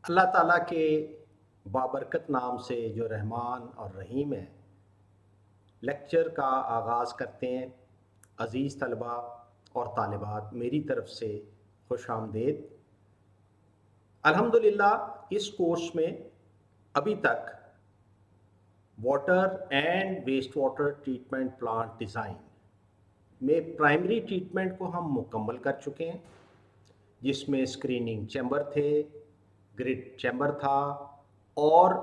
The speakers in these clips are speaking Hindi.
अल्लाह ताला के बाबरकत नाम से जो रहमान और रहीम है, लेक्चर का आगाज़ करते हैं। अज़ीज़ तलबा और तालिबात, मेरी तरफ़ से खुशामदीद। अल्हम्दुलिल्लाह इस कोर्स में अभी तक water and waste water treatment plant design में प्राइमरी ट्रीटमेंट को हम मुकम्मल कर चुके हैं, जिसमें स्क्रीनिंग चैम्बर थे, ग्रिड चैम्बर था और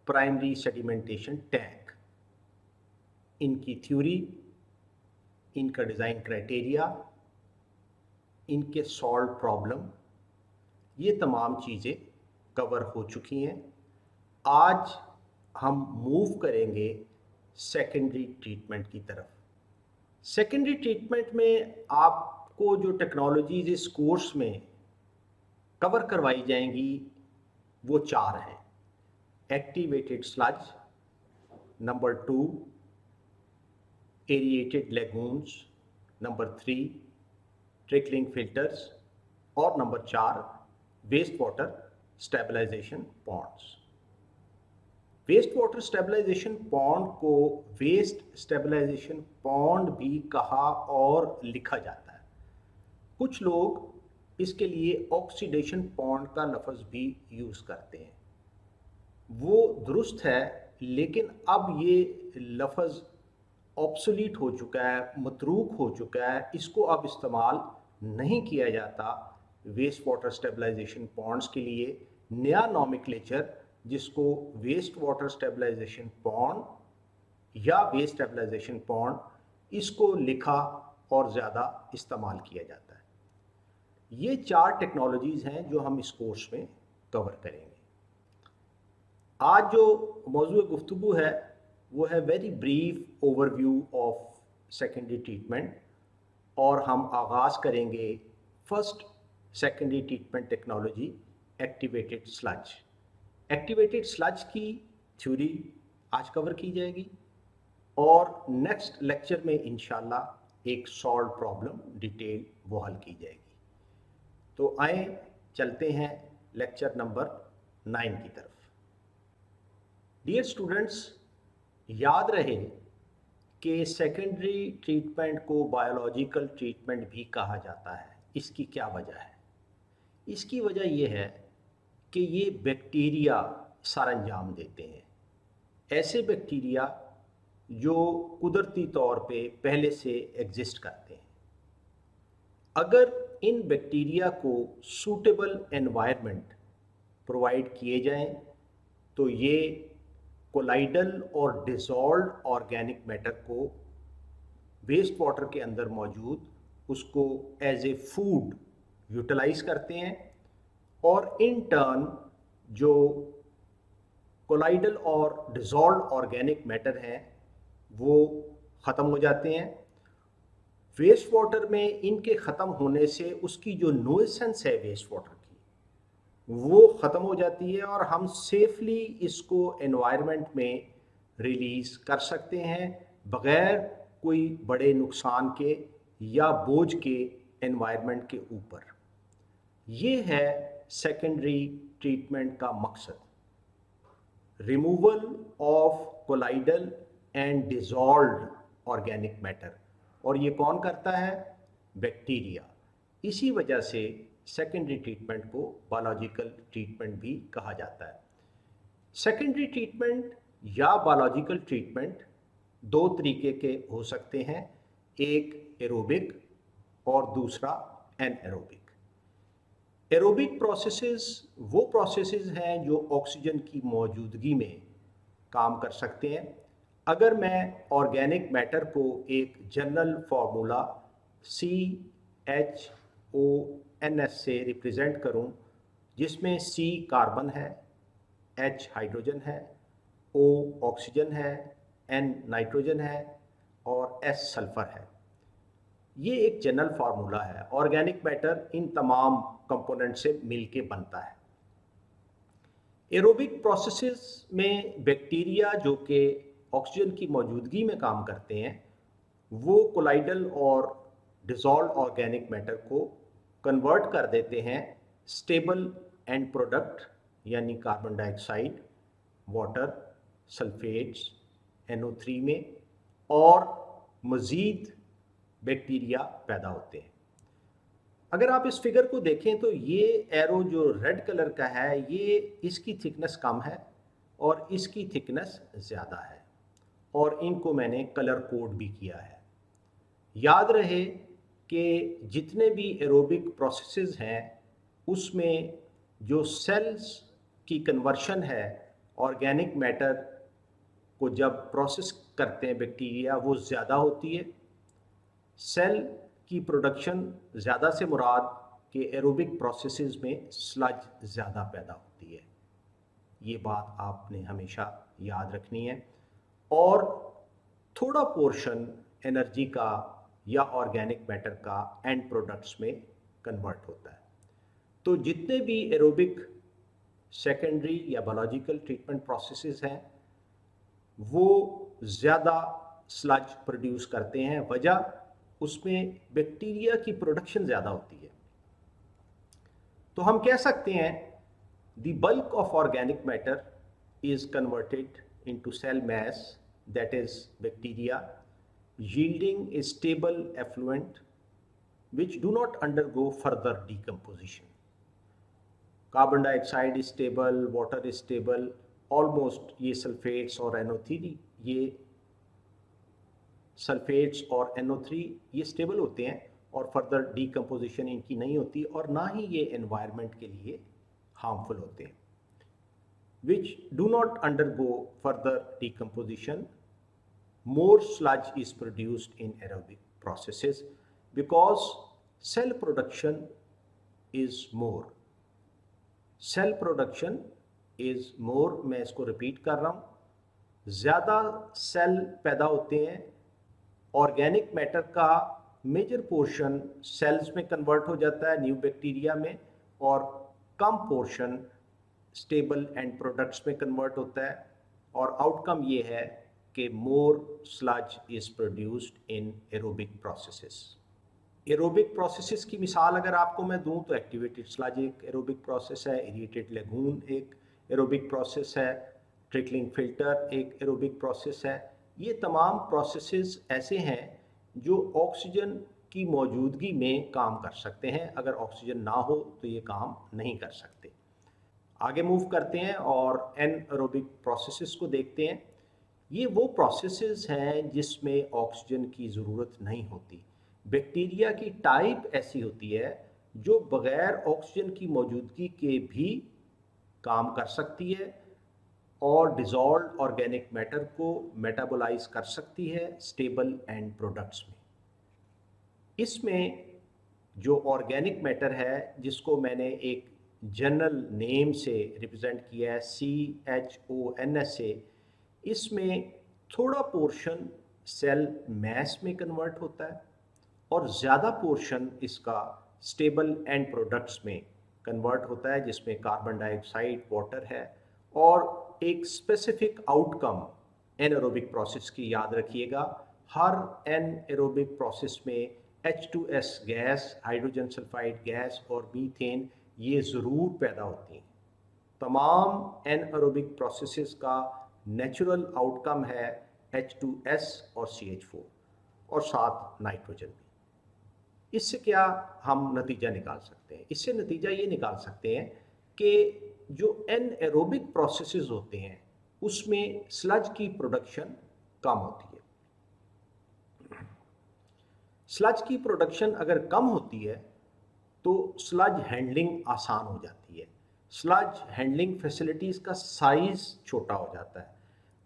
प्राइमरी सेडिमेंटेशन टैंक। इनकी थ्योरी, इनका डिज़ाइन क्राइटेरिया, इनके सॉल्व प्रॉब्लम, ये तमाम चीज़ें कवर हो चुकी हैं। आज हम मूव करेंगे सेकेंडरी ट्रीटमेंट की तरफ। सेकेंडरी ट्रीटमेंट में आपको जो टेक्नोलॉजीज़ इस कोर्स में कवर करवाई जाएंगी वो 4 हैं। Activated sludge, number 2 aerated lagoons, number 3 trickling filters और number 4 waste water stabilisation ponds. Waste water stabilisation pond को वेस्ट स्टेबलाइजेशन पॉन्ड भी कहा और लिखा जाता है। कुछ लोग इसके लिए ऑक्सीडेशन पॉन्ड का लफ्ज़ भी यूज़ करते हैं। वो दुरुस्त है, लेकिन अब ये लफ्ज़ ऑब्सोलीट हो चुका है, मतरूक हो चुका है। इसको अब इस्तेमाल नहीं किया जाता वेस्ट वाटर स्टेबलाइजेशन पॉन्ड्स के लिए। नया नॉमेनक्लेचर, जिसको वेस्ट वाटर स्टेबलाइजेशन पॉन्ड या वेस्ट स्टेबलाइजेशन पॉन्ड, इसको लिखा और ज़्यादा इस्तेमाल किया जाता है। ये 4 टेक्नोलॉजीज़ हैं जो हम इस कोर्स में कवर करेंगे। आज जो मौजूद गुफ्तगू है वो है very brief overview of secondary treatment, और हम आगाज़ करेंगे first secondary treatment technology, activated sludge. Activated sludge की थ्योरी आज कवर की जाएगी और नेक्स्ट लेक्चर में इंशाल्लाह एक सॉल्व प्रॉब्लम डिटेल वो हल की जाएगी। तो आए चलते हैं लेक्चर नंबर 9 की तरफ। डियर स्टूडेंट्स, याद रहे कि सेकेंडरी ट्रीटमेंट को बायोलॉजिकल ट्रीटमेंट भी कहा जाता है। इसकी क्या वजह है? इसकी वजह यह है कि ये बैक्टीरिया सरअंजाम देते हैं। ऐसे बैक्टीरिया जो कुदरती तौर पे पहले से एग्जिस्ट करते हैं। अगर इन बैक्टीरिया को सूटेबल एनवायरनमेंट प्रोवाइड किए जाएं तो ये कोलाइडल और डिसॉल्व्ड ऑर्गेनिक मैटर को वेस्ट वाटर के अंदर मौजूद उसको एज ए फूड यूटिलाइज करते हैं, और इन टर्न जो कोलाइडल और डिसॉल्व्ड ऑर्गेनिक मैटर हैं वो ख़त्म हो जाते हैं। वेस्ट वाटर में इनके ख़त्म होने से उसकी जो नुइसेंस है वेस्ट वाटर की, वो ख़त्म हो जाती है और हम सेफली इसको एनवायरनमेंट में रिलीज़ कर सकते हैं बग़ैर कोई बड़े नुकसान के या बोझ के एनवायरनमेंट के ऊपर। ये है सेकेंडरी ट्रीटमेंट का मकसद, removal of colloidal and dissolved organic matter. और ये कौन करता है? बैक्टीरिया। इसी वजह से सेकेंडरी ट्रीटमेंट को बायोलॉजिकल ट्रीटमेंट भी कहा जाता है। सेकेंडरी ट्रीटमेंट या बायोलॉजिकल ट्रीटमेंट 2 तरीके के हो सकते हैं, एक एरोबिक और दूसरा एनएरोबिक। एरोबिक प्रोसेसेस वो प्रोसेसेस हैं जो ऑक्सीजन की मौजूदगी में काम कर सकते हैं। अगर मैं ऑर्गेनिक मैटर को एक जनरल फार्मूला CHONS से रिप्रेजेंट करूं, जिसमें C कार्बन है, H हाइड्रोजन है, O ऑक्सीजन है, N नाइट्रोजन है और S सल्फर है। ये एक जनरल फार्मूला है। ऑर्गेनिक मैटर इन तमाम कंपोनेंट से मिलके बनता है। एरोबिक प्रोसेसेस में बैक्टीरिया जो कि ऑक्सीजन की मौजूदगी में काम करते हैं, वो कोलाइडल और डिसॉल्व्ड ऑर्गेनिक मैटर को कन्वर्ट कर देते हैं स्टेबल एंड प्रोडक्ट यानी carbon dioxide, water, sulphates, NO3 में और मज़ीद बैक्टीरिया पैदा होते हैं। अगर आप इस फिगर को देखें तो ये एरो जो रेड कलर का है, ये इसकी थिकनेस कम है और इसकी थिकनेस ज़्यादा है, और इनको मैंने कलर कोड भी किया है। याद रहे कि जितने भी एरोबिक प्रोसेसेस हैं उसमें जो सेल्स की कन्वर्शन है ऑर्गेनिक मैटर को जब प्रोसेस करते हैं बैक्टीरिया, वो ज़्यादा होती है। सेल की प्रोडक्शन ज़्यादा से मुराद के एरोबिक प्रोसेसेस में स्लज ज़्यादा पैदा होती है। ये बात आपने हमेशा याद रखनी है। और थोड़ा पोर्शन एनर्जी का या ऑर्गेनिक मैटर का एंड प्रोडक्ट्स में कन्वर्ट होता है। तो जितने भी एरोबिक सेकेंडरी या बायोलॉजिकल ट्रीटमेंट प्रोसेसेस हैं वो ज़्यादा स्लज प्रोड्यूस करते हैं। वजह उसमें बैक्टीरिया की प्रोडक्शन ज़्यादा होती है। तो हम कह सकते हैं the bulk of organic matter is converted into cell mass, that is bacteria, yielding a stable effluent which do not undergo further decomposition. Carbon dioxide is stable, water is stable, almost ये सल्फेट्स और NO3, ये सल्फेट्स और NO3 ये स्टेबल होते हैं और फर्दर डीकम्पोजिशन इनकी नहीं होती, और ना ही ये एनवायरनमेंट के लिए हार्मफुल होते हैं। Which do not undergo further decomposition, more sludge is produced in aerobic processes because cell production is more. Cell production is more, मैं इसको रिपीट कर रहा हूँ। ज़्यादा सेल पैदा होते हैं, ऑर्गेनिक मैटर का मेजर पोर्शन सेल्स में कन्वर्ट हो जाता है न्यू बैक्टीरिया में, और कम पोर्शन स्टेबल एंड प्रोडक्ट्स में कन्वर्ट होता है, और आउटकम ये है कि more sludge is produced in aerobic processes. Aerobic processes की मिसाल अगर आपको मैं दूं तो एक्टिवेटेड स्लज एक एरोबिक प्रोसेस है, एरिएटेड लेगून एक एरोबिक प्रोसेस है, ट्रिकलिंग फिल्टर एक एरोबिक प्रोसेस है। ये तमाम प्रोसेसेस ऐसे हैं जो ऑक्सीजन की मौजूदगी में काम कर सकते हैं। अगर ऑक्सीजन ना हो तो ये काम नहीं कर सकते। आगे मूव करते हैं और एनएरोबिक प्रोसेसेस को देखते हैं। ये वो प्रोसेसेस हैं जिसमें ऑक्सीजन की ज़रूरत नहीं होती। बैक्टीरिया की टाइप ऐसी होती है जो बग़ैर ऑक्सीजन की मौजूदगी के भी काम कर सकती है और डिज़ोल्व्ड ऑर्गेनिक मैटर को मेटाबोलाइज कर सकती है स्टेबल एंड प्रोडक्ट्स में। इसमें जो ऑर्गेनिक मैटर है जिसको मैंने एक जनरल नेम से रिप्रेजेंट किया है CHONSA, इसमें थोड़ा पोर्शन सेल मैस में कन्वर्ट होता है और ज़्यादा पोर्शन इसका स्टेबल एंड प्रोडक्ट्स में कन्वर्ट होता है, जिसमें कार्बन डाइऑक्साइड, वाटर है, और एक स्पेसिफिक आउटकम एनएरोबिक प्रोसेस की याद रखिएगा। हर एनएरोबिक प्रोसेस में H2S gas, hydrogen sulphide gas और मीथेन ये ज़रूर पैदा होती हैं। तमाम एनएरोबिक प्रोसेसेस का नेचुरल आउटकम है H2S और CH4 और साथ नाइट्रोजन भी। इससे क्या हम नतीजा निकाल सकते हैं? इससे नतीजा ये निकाल सकते हैं कि जो एनएरोबिक प्रोसेसेस होते हैं उसमें स्लज की प्रोडक्शन कम होती है। स्लज की प्रोडक्शन अगर कम होती है तो स्लज हैंडलिंग आसान हो जाती है। स्लज हैंडलिंग फैसिलिटीज़ का साइज़ छोटा हो जाता है,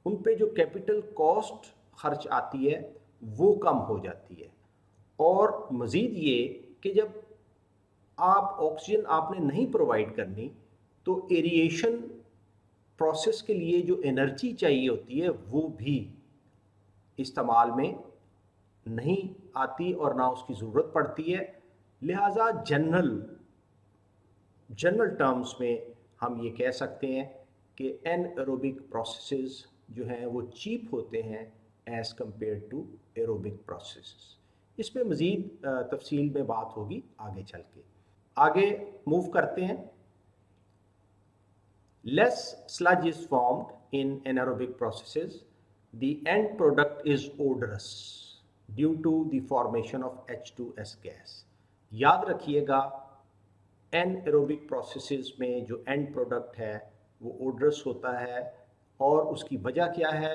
उन पे जो कैपिटल कॉस्ट खर्च आती है वो कम हो जाती है। और मज़ीद ये कि जब आप ऑक्सीजन आपने नहीं प्रोवाइड करनी तो एरिएशन प्रोसेस के लिए जो एनर्जी चाहिए होती है वो भी इस्तेमाल में नहीं आती और ना उसकी ज़रूरत पड़ती है। लिहाजा जनरल टर्म्स में हम ये कह सकते हैं कि एनएरोबिक प्रोसेसेस जो हैं वो चीप होते हैं as compare to aerobic processes. इसमें मज़ीद तफसील में बात होगी आगे चल के। आगे मूव करते हैं। Less sludge is formed in anaerobic processes. The end product is odorous due to the formation of H2S gas. याद रखिएगा, एनएरोबिक प्रोसेसेस में जो एंड प्रोडक्ट है वो ओडरस होता है, और उसकी वजह क्या है?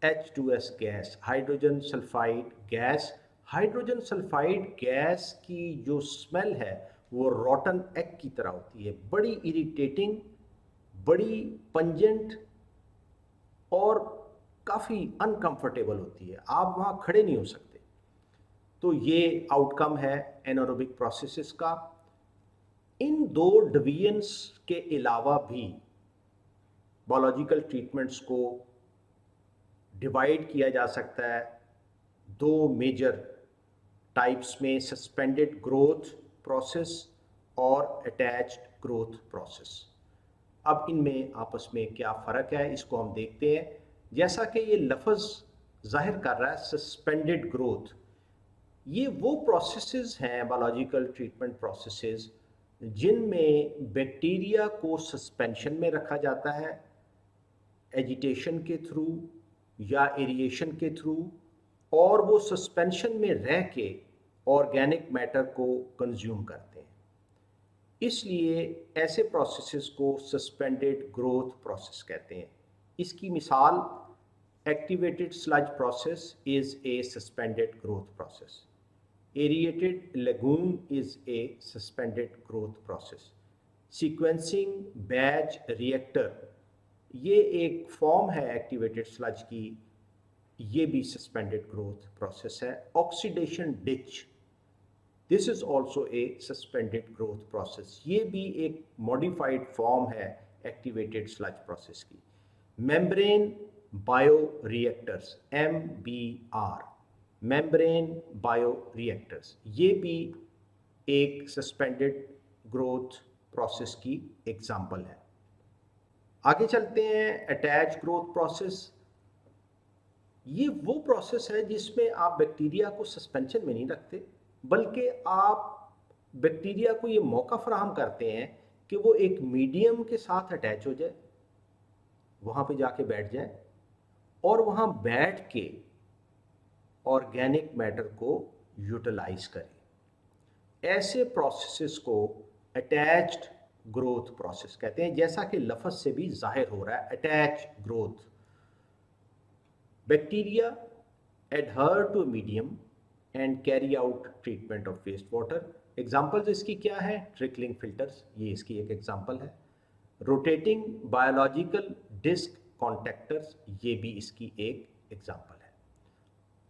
H2S gas, hydrogen sulphide gas. Hydrogen sulphide gas की जो स्मेल है वो रॉटन एग की तरह होती है, बड़ी इरिटेटिंग, बड़ी पंजेंट और काफ़ी अनकंफर्टेबल होती है, आप वहाँ खड़े नहीं हो सकते। तो ये आउटकम है एनारोबिक प्रोसेसेस का। इन दो डिवीजन्स के अलावा भी बायोलॉजिकल ट्रीटमेंट्स को डिवाइड किया जा सकता है दो मेजर टाइप्स में, सस्पेंडेड ग्रोथ प्रोसेस और अटैच्ड ग्रोथ प्रोसेस। अब इनमें आपस में क्या फ़र्क है इसको हम देखते हैं। जैसा कि ये लफ्ज़ जाहिर कर रहा है सस्पेंडेड ग्रोथ, ये वो प्रोसेसेस हैं बायोलॉजिकल ट्रीटमेंट प्रोसेसेस जिनमें बैक्टीरिया को सस्पेंशन में रखा जाता है एजिटेशन के थ्रू या एरिएशन के थ्रू, और वो सस्पेंशन में रह के ऑर्गेनिक मैटर को कंज्यूम करते हैं। इसलिए ऐसे प्रोसेसेस को सस्पेंडेड ग्रोथ प्रोसेस कहते हैं। इसकी मिसाल activated sludge process is a suspended growth process, aerated lagoon is a suspended growth process, sequencing batch reactor ये एक फॉर्म है एक्टिवेटेड स्लज की, ये भी सस्पेंडेड ग्रोथ प्रोसेस है। Oxidation ditch, this is also a suspended growth process, ये भी एक मॉडिफाइड फॉर्म है एक्टिवेटेड स्लज प्रोसेस की। Membrane bio reactors MBR, membrane bio reactors, ये भी एक सस्पेंडेड ग्रोथ प्रोसेस की एग्जाम्पल है। आगे चलते हैं, अटैच ग्रोथ प्रोसेस। ये वो प्रोसेस है जिसमें आप बैक्टीरिया को सस्पेंशन में नहीं रखते, बल्कि आप बैक्टीरिया को ये मौका फराहम करते हैं कि वो एक मीडियम के साथ अटैच हो जाए, वहाँ पे जाके बैठ जाए और वहाँ बैठ के ऑर्गेनिक मैटर को यूटिलाइज करें। ऐसे प्रोसेसेस को अटैच्ड ग्रोथ प्रोसेस कहते हैं, जैसा कि लफ्ज़ से भी जाहिर हो रहा है attach growth. Bacteria adhere to a medium and carry out treatment of waste water. Examples इसकी क्या है? ट्रिकलिंग फिल्टर्स, ये इसकी एक एग्जाम्पल है। रोटेटिंग बायोलॉजिकल डिस्क कॉन्टैक्टर्स, ये भी इसकी एक एग्जाम्पल है।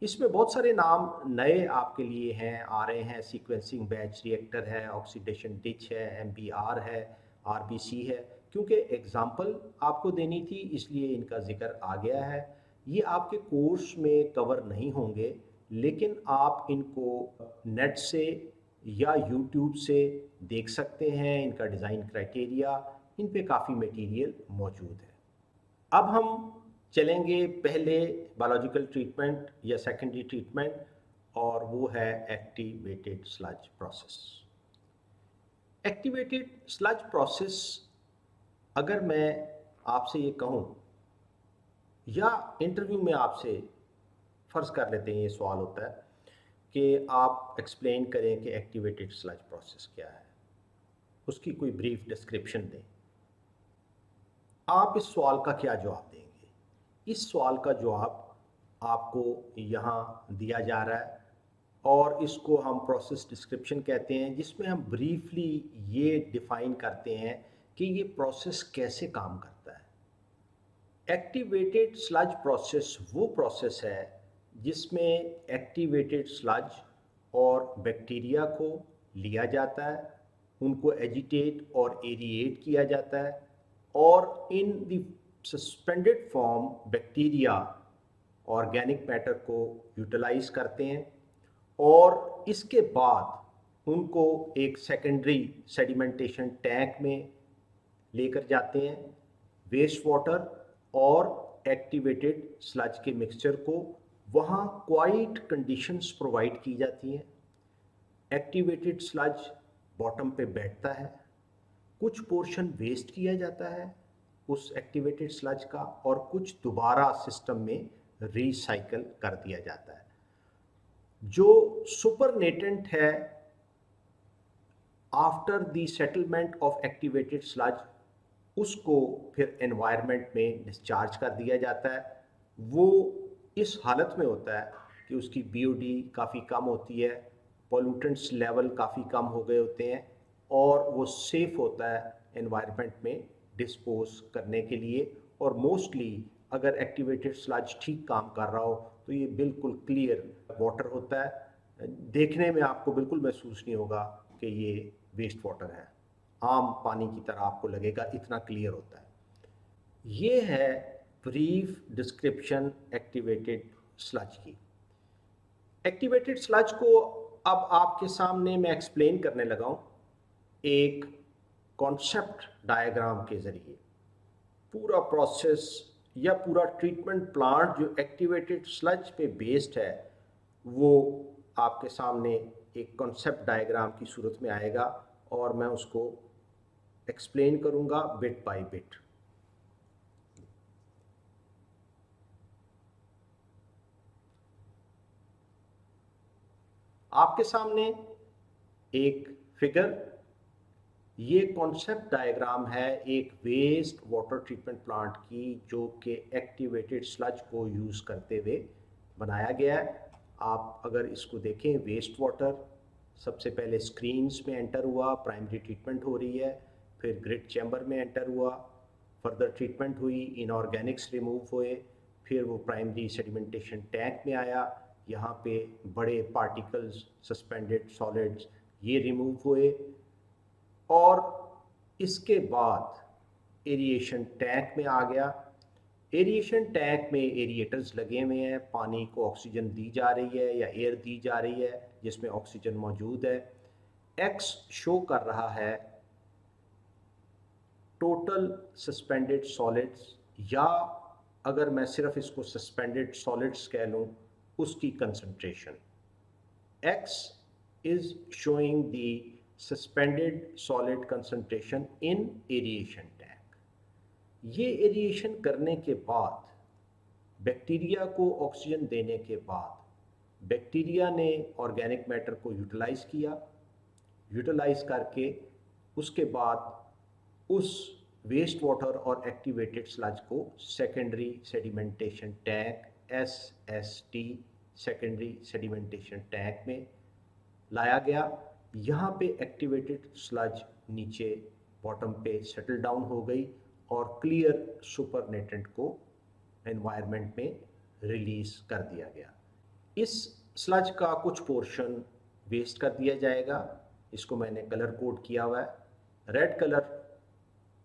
इसमें बहुत सारे नाम नए आपके लिए हैं, आ रहे हैं। सीक्वेंसिंग बैच रिएक्टर है, ऑक्सीडेशन डिच है, MBR है, RBC है। क्योंकि एग्जाम्पल आपको देनी थी इसलिए इनका जिक्र आ गया है। ये आपके कोर्स में कवर नहीं होंगे, लेकिन आप इनको नेट से या यूट्यूब से देख सकते हैं। इनका डिज़ाइन क्राइटेरिया, इन पे काफ़ी मटेरियल मौजूद है। अब हम चलेंगे पहले बायोलॉजिकल ट्रीटमेंट या सेकेंडरी ट्रीटमेंट, और वो है activated sludge process. Activated sludge process, अगर मैं आपसे ये कहूँ या इंटरव्यू में आपसे फ़र्ज़ कर लेते हैं, ये सवाल होता है कि आप एक्सप्लेन करें कि एक्टिवेटेड स्लज प्रोसेस क्या है, उसकी कोई ब्रीफ डिस्क्रिप्शन दें। आप इस सवाल का क्या जवाब देंगे? इस सवाल का जवाब आपको यहाँ दिया जा रहा है, और इसको हम प्रोसेस डिस्क्रिप्शन कहते हैं, जिसमें हम ब्रीफली ये डिफ़ाइन करते हैं कि ये प्रोसेस कैसे काम करता है। एक्टिवेटेड स्लज प्रोसेस वो प्रोसेस है जिसमें एक्टिवेटेड स्लज और बैक्टीरिया को लिया जाता है, उनको एजिटेट और एरिएट किया जाता है, और in the suspended form bacteria organic matter को यूटिलाइज करते हैं, और इसके बाद उनको एक सेकेंडरी सेडिमेंटेशन टैंक में लेकर जाते हैं। वेस्ट वाटर और एक्टिवेटेड स्लज के मिक्सचर को वहाँ क्वाइट कंडीशंस प्रोवाइड की जाती हैं। एक्टिवेटेड स्लज बॉटम पे बैठता है, कुछ पोर्शन वेस्ट किया जाता है उस एक्टिवेटेड स्लज का, और कुछ दोबारा सिस्टम में रिसाइकल कर दिया जाता है। जो सुपरनेटेंट है, after the settlement of activated sludge, उसको फिर एनवायरनमेंट में डिस्चार्ज कर दिया जाता है। वो इस हालत में होता है कि उसकी बीओडी काफ़ी कम होती है, पोल्यूटेंट्स लेवल काफ़ी कम हो गए होते हैं, और वो सेफ़ होता है एनवायरनमेंट में डिस्पोज करने के लिए। और मोस्टली अगर एक्टिवेटेड स्लज ठीक काम कर रहा हो तो ये बिल्कुल क्लियर वाटर होता है, देखने में आपको बिल्कुल महसूस नहीं होगा कि ये वेस्ट वाटर है, आम पानी की तरह आपको लगेगा, इतना क्लियर होता है। ये है ब्रीफ डिस्क्रिप्शन एक्टिवेटेड स्लज की। एक्टिवेटेड स्लज को अब आपके सामने मैं एक्सप्लेन करने लगा हूँ एक कॉन्सेप्ट डायग्राम के ज़रिए। पूरा प्रोसेस या पूरा ट्रीटमेंट प्लांट जो एक्टिवेटेड स्लज पे बेस्ड है, वो आपके सामने एक कॉन्सेप्ट डायग्राम की सूरत में आएगा, और मैं उसको एक्सप्लेन करूँगा बिट बाय बिट। आपके सामने एक फिगर, ये कॉन्सेप्ट डायग्राम है एक वेस्ट वाटर ट्रीटमेंट प्लांट की, जो कि एक्टिवेटेड स्लज को यूज़ करते हुए बनाया गया है। आप अगर इसको देखें, वेस्ट वाटर सबसे पहले स्क्रीन्स में एंटर हुआ, प्राइमरी ट्रीटमेंट हो रही है, फिर ग्रिड चैम्बर में एंटर हुआ, फर्दर ट्रीटमेंट हुई, इनऑर्गेनिक्स रिमूव हुए, फिर वो प्राइमरी सेडिमेंटेशन टैंक में आया, यहाँ पे बड़े पार्टिकल्स, सस्पेंडेड सॉलिड्स ये रिमूव हुए, और इसके बाद एरिएशन टैंक में आ गया। एरिएशन टैंक में एरिएटर्स लगे हुए हैं, पानी को ऑक्सीजन दी जा रही है या एयर दी जा रही है जिसमें ऑक्सीजन मौजूद है। एक्स शो कर रहा है टोटल सस्पेंडेड सॉलिड्स, या अगर मैं सिर्फ इसको सस्पेंडेड सॉलिड्स कह लूँ, उसकी concentration. X is showing the suspended solid concentration in aeration tank। ये एरिएशन करने के बाद, बैक्टीरिया को ऑक्सीजन देने के बाद, बैक्टीरिया ने ऑर्गेनिक मैटर को यूटिलाइज किया, यूटिलाइज करके उसके बाद उस वेस्ट वाटर और एक्टिवेटेड स्लज को secondary sedimentation tank SST secondary sedimentation tank में लाया गया। यहाँ पे एक्टिवेटेड स्लज नीचे बॉटम पे सेटल डाउन हो गई और क्लियर सुपरनेटेंट को एनवायरनमेंट में रिलीज कर दिया गया। इस स्लज का कुछ पोर्शन वेस्ट कर दिया जाएगा, इसको मैंने कलर कोड किया हुआ है। रेड कलर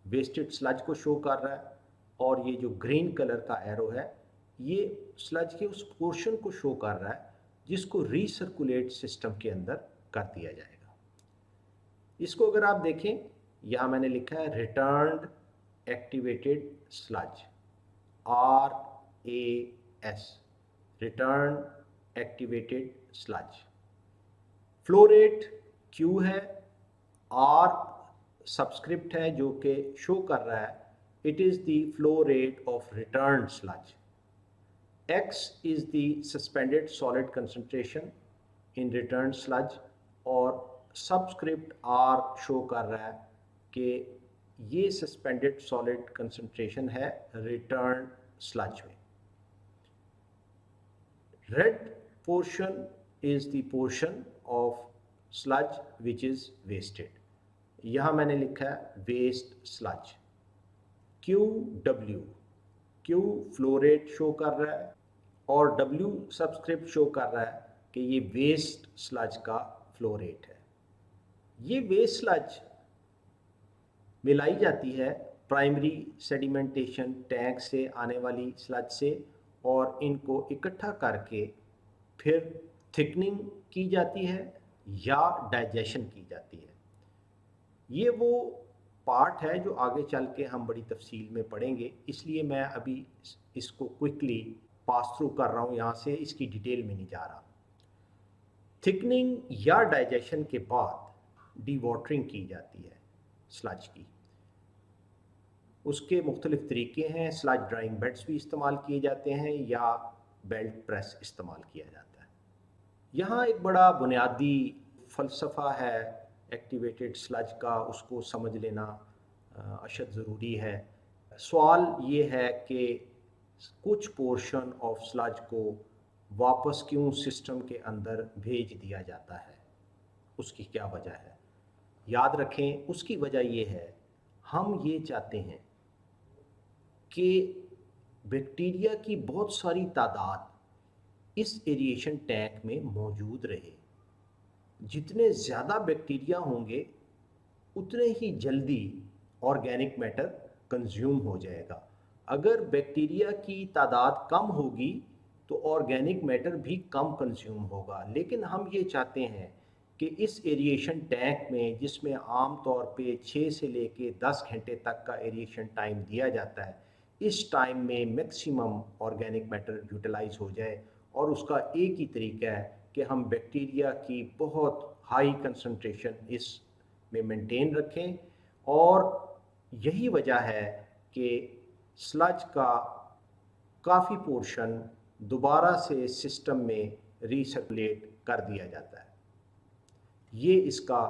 वेस्टेड स्लज को शो कर रहा है, और ये जो ग्रीन कलर का एरो है, ये स्लज के उस पोर्शन को शो कर रहा है जिसको रीसर्कुलेट सिस्टम के अंदर कर दिया जाएगा। इसको अगर आप देखें, यहाँ मैंने लिखा है returned activated sludge, RAS, return activated sludge. Flow rate Q है, R सबस्क्रिप्ट है जो कि शो कर रहा है it is the flow rate of return sludge. X is the suspended solid concentration in return sludge, और सबस्क्रिप्ट R शो कर रहा है कि ये सस्पेंडेड सॉलिड कंसंट्रेशन है रिटर्न स्लज में। Red portion is the portion of sludge which is wasted. यहाँ मैंने लिखा है waste sludge. Q flow rate show कर रहा है, और W सबस्क्रिप्ट शो कर रहा है कि ये वेस्ट स्लज का फ्लो रेट है। ये वेस्ट स्लज मिलाई जाती है प्राइमरी सेडिमेंटेशन टैंक से आने वाली स्लज से, और इनको इकट्ठा करके फिर थिकनिंग की जाती है या डाइजेशन की जाती है। ये वो पार्ट है जो आगे चल के हम बड़ी तफसील में पढ़ेंगे, इसलिए मैं अभी इसको क्विकली पास थ्रू कर रहा हूँ, यहाँ से इसकी डिटेल में नहीं जा रहा। थिकनिंग या डाइजेशन के बाद डी वाटरिंग की जाती है। स्लज की। उसके मुख्तलिफ़ तरीके हैं, स्लज ड्राइंग बेड्स भी इस्तेमाल किए जाते हैं या बेल्ट प्रेस इस्तेमाल किया जाता है। यहाँ एक बड़ा बुनियादी फ़लसफ़ा है एक्टिवेटेड स्लज का, उसको समझ लेना अशद ज़रूरी है। सवाल ये है कि कुछ पोर्शन ऑफ स्लज को वापस क्यों सिस्टम के अंदर भेज दिया जाता है, उसकी क्या वजह है? याद रखें, उसकी वजह ये है, हम ये चाहते हैं कि बैक्टीरिया की बहुत सारी तादाद इस एरिएशन टैंक में मौजूद रहे। जितने ज़्यादा बैक्टीरिया होंगे उतने ही जल्दी ऑर्गेनिक मैटर कंज्यूम हो जाएगा। अगर बैक्टीरिया की तादाद कम होगी तो ऑर्गेनिक मैटर भी कम कंज्यूम होगा। लेकिन हम ये चाहते हैं कि इस एरिएशन टैंक में, जिसमें आम तौर पे 6 से लेके 10 घंटे तक का एरिएशन टाइम दिया जाता है, इस टाइम में मैक्सिमम ऑर्गेनिक मैटर यूटिलाइज हो जाए। और उसका एक ही तरीका है कि हम बैक्टीरिया की बहुत हाई कंसंट्रेशन इस में मेंटेन रखें। और यही वजह है कि स्लज का काफ़ी पोर्शन दोबारा से सिस्टम में रीसर्कुलेट कर दिया जाता है। ये इसका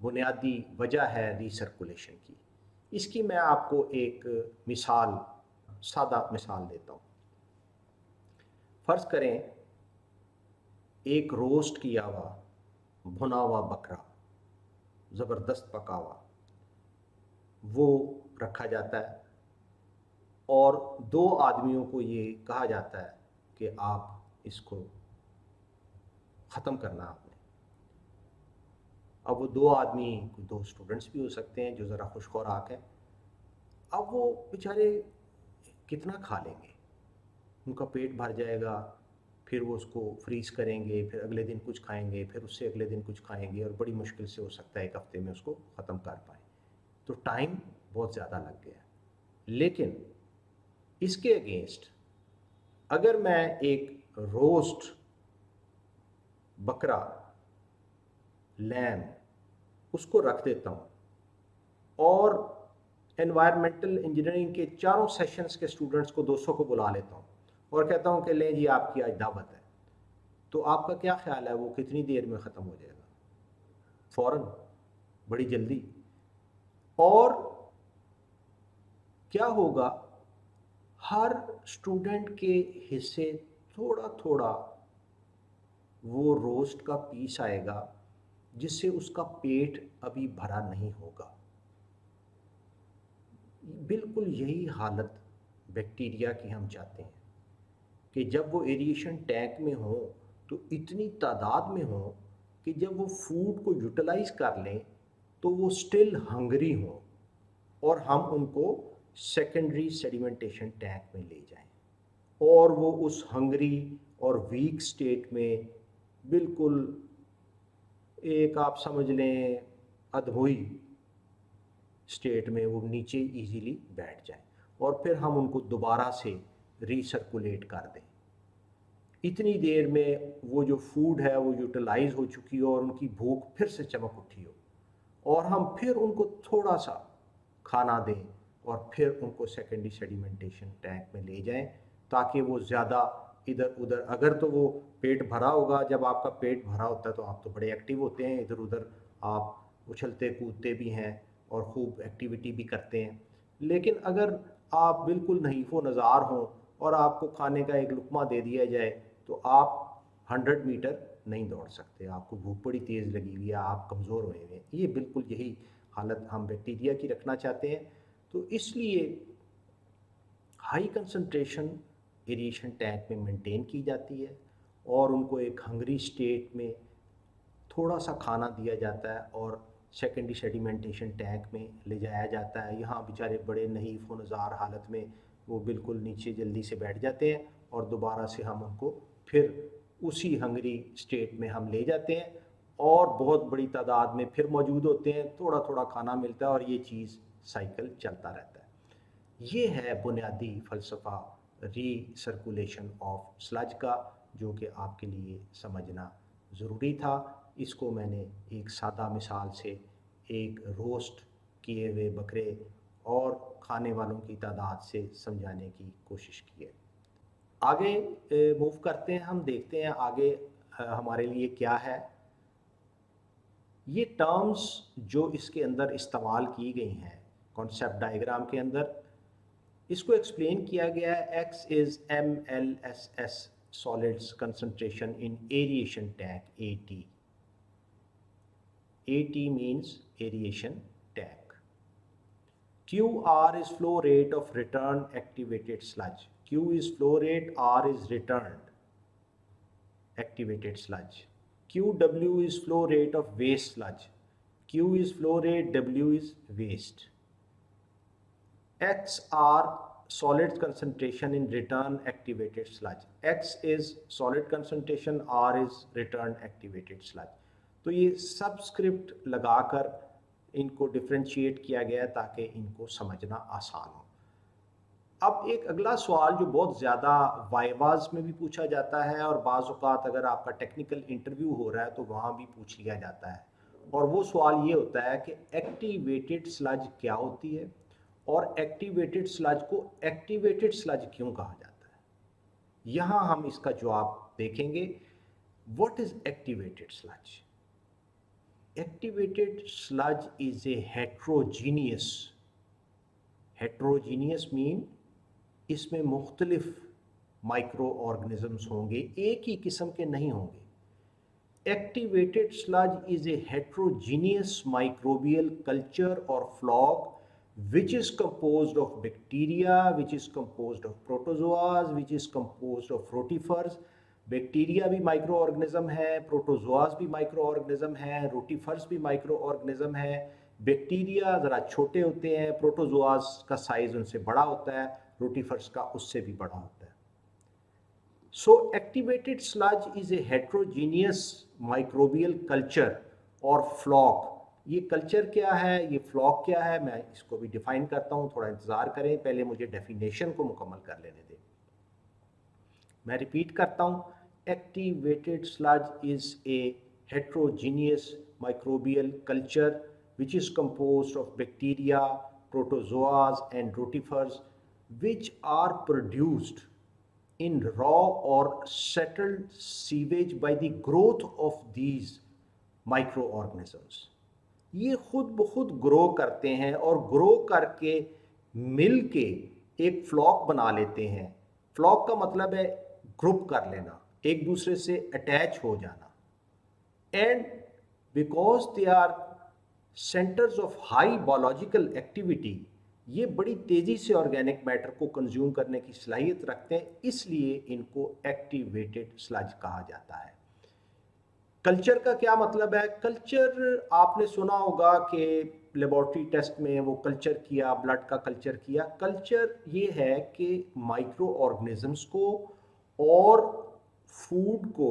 बुनियादी वजह है रीसर्कुलेशन की। इसकी मैं आपको एक मिसाल, सादा मिसाल देता हूँ। फ़र्ज़ करें एक रोस्ट किया हुआ भुना हुआ बकरा, ज़बरदस्त पका हुआ, वो रखा जाता है और 2 आदमियों को ये कहा जाता है कि आप इसको ख़त्म करना आपने। अब वो 2 आदमी, 2 स्टूडेंट्स भी हो सकते हैं जो ज़रा खुशखुराक हैं। अब वो बेचारे कितना खा लेंगे, उनका पेट भर जाएगा, फिर वो उसको फ्रीज़ करेंगे, फिर अगले दिन कुछ खाएंगे, फिर उससे अगले दिन कुछ खाएंगे और बड़ी मुश्किल से हो सकता है 1 हफ़्ते में उसको ख़त्म कर पाएँ। तो टाइम बहुत ज़्यादा लग गया। लेकिन इसके अगेंस्ट अगर मैं एक रोस्ट बकरा, लैम, उसको रख देता हूँ और एनवायरमेंटल इंजीनियरिंग के चारों सेशंस के स्टूडेंट्स को 200 को बुला लेता हूँ और कहता हूँ कि लें जी आपकी आज दावत है, तो आपका क्या ख्याल है वो कितनी देर में ख़त्म हो जाएगा? फ़ौरन, बड़ी जल्दी। और क्या होगा, हर स्टूडेंट के हिस्से थोड़ा थोड़ा वो रोस्ट का पीस आएगा जिससे उसका पेट अभी भरा नहीं होगा। बिल्कुल यही हालत बैक्टीरिया की हम चाहते हैं कि जब वो एरिएशन टैंक में हो तो इतनी तादाद में हो कि जब वो फूड को यूटिलाइज कर लें तो वो स्टिल हंगरी हो और हम उनको सेकेंडरी सेडिमेंटेशन टैंक में ले जाएं और वो उस हंगरी और वीक स्टेट में बिल्कुल, एक आप समझ लें, अधमोई स्टेट में वो नीचे इजीली बैठ जाए और फिर हम उनको दोबारा से रीसर्कुलेट कर दें। इतनी देर में वो जो फूड है वो यूटिलाइज हो चुकी हो और उनकी भूख फिर से चमक उठी हो और हम फिर उनको थोड़ा सा खाना दें और फिर उनको सेकेंडरी सेडिमेंटेशन टैंक में ले जाएं ताकि वो ज़्यादा इधर उधर, अगर तो वो पेट भरा होगा, जब आपका पेट भरा होता है तो आप तो बड़े एक्टिव होते हैं, इधर उधर आप उछलते कूदते भी हैं और खूब एक्टिविटी भी करते हैं। लेकिन अगर आप बिल्कुल नहीफ़ो नज़ार हों और आपको खाने का एक लुक़मा दे दिया जाए तो आप 100 मीटर नहीं दौड़ सकते, आपको भूख बड़ी तेज़ लगी हुई है, आप कमज़ोर हुए हुए हैं। ये बिल्कुल यही हालत हम बैक्टीरिया की रखना चाहते हैं। तो इसलिए हाई कंसंट्रेशन एरिएशन टैंक में मेंटेन की जाती है और उनको एक हंगरी स्टेट में थोड़ा सा खाना दिया जाता है और सेकेंडरी सेडिमेंटेशन टैंक में ले जाया जाता है। यहाँ बेचारे बड़े नहीफ़ व नज़ार हालत में वो बिल्कुल नीचे जल्दी से बैठ जाते हैं और दोबारा से हम उनको फिर उसी हंगरी स्टेट में हम ले जाते हैं और बहुत बड़ी तादाद में फिर मौजूद होते हैं, थोड़ा थोड़ा खाना मिलता है और ये चीज़ साइकिल चलता रहता है। ये है बुनियादी फ़लसफ़ा रीसर्कुलेशन ऑफ स्लज का, जो कि आपके लिए समझना ज़रूरी था। इसको मैंने एक सादा मिसाल से, एक रोस्ट किए हुए बकरे और खाने वालों की तादाद से समझाने की कोशिश की है। आगे मूव करते हैं, हम देखते हैं आगे हमारे लिए क्या है। ये टर्म्स जो इसके अंदर इस्तेमाल की गई हैं कॉन्सेप्ट डायग्राम के अंदर, इसको एक्सप्लेन किया गया है। X is MLSS solids concentration in aeration tank AT। AT means aeration tank. QR is flow rate of return activated sludge. Q is flow rate, R is returned activated sludge. QW is flow rate of waste sludge. Q is flow rate, W is waste. X are solid concentration in return activated sludge. X is solid concentration, R is return activated sludge. तो ये सबस्क्रिप्ट लगाकर इनको डिफ्रेंशिएट किया गया है ताकि इनको समझना आसान हो। अब एक अगला सवाल जो बहुत ज़्यादा वाइवाज में भी पूछा जाता है और बाज़ औक़ात अगर आपका टेक्निकल इंटरव्यू हो रहा है तो वहाँ भी पूछ लिया जाता है, और वो सवाल ये होता है कि एक्टिवेटेड स्लज क्या होती है और एक्टिवेटेड स्लज को एक्टिवेटेड स्लज क्यों कहा जाता है। यहाँ हम इसका जवाब देखेंगे। What is activated sludge? Activated sludge is a heterogeneous mean इसमें मुख्तलिफ माइक्रो ऑर्गेनिजम्स होंगे, एक ही किस्म के नहीं होंगे। Activated sludge is a heterogeneous microbial culture or floc which is composed of bacteria, which is composed of protozoas, which is composed of rotifers। Bacteria भी माइक्रो ऑर्गेनिज्म है, प्रोटोजोआस भी माइक्रो ऑर्गेनिज्म है, रोटीफर्स भी माइक्रो ऑर्गेनिज्म है। बैक्टीरिया ज़रा छोटे होते हैं, प्रोटोजोआस का साइज़ उनसे बड़ा होता है, रोटीफर्स का उससे भी बड़ा होता है। So activated sludge is a heterogeneous microbial culture और फ्लॉक। ये कल्चर क्या है, ये फ्लॉक क्या है, मैं इसको भी डिफाइन करता हूँ, थोड़ा इंतज़ार करें, पहले मुझे डेफिनेशन को मुकम्मल कर लेने दें। मैं रिपीट करता हूँ, activated sludge is a heterogeneous microbial culture which is composed of bacteria, protozoas and rotifers which are produced in raw or settled sewage by the growth of these microorganisms। ये खुद ब खुद ग्रो करते हैं और ग्रो करके मिल के एक फ्लॉक बना लेते हैं। फ्लॉक का मतलब है ग्रुप कर लेना, एक दूसरे से अटैच हो जाना। And because they are centres of high biological activity, ये बड़ी तेज़ी से ऑर्गेनिक मैटर को कंज्यूम करने की सलाहियत रखते हैं, इसलिए इनको एक्टिवेटेड स्लज कहा जाता है। कल्चर का क्या मतलब है? कल्चर आपने सुना होगा कि लेबॉर्ट्री टेस्ट में वो कल्चर किया, ब्लड का कल्चर किया। कल्चर ये है कि माइक्रो ऑर्गेनिजम्स को और फूड को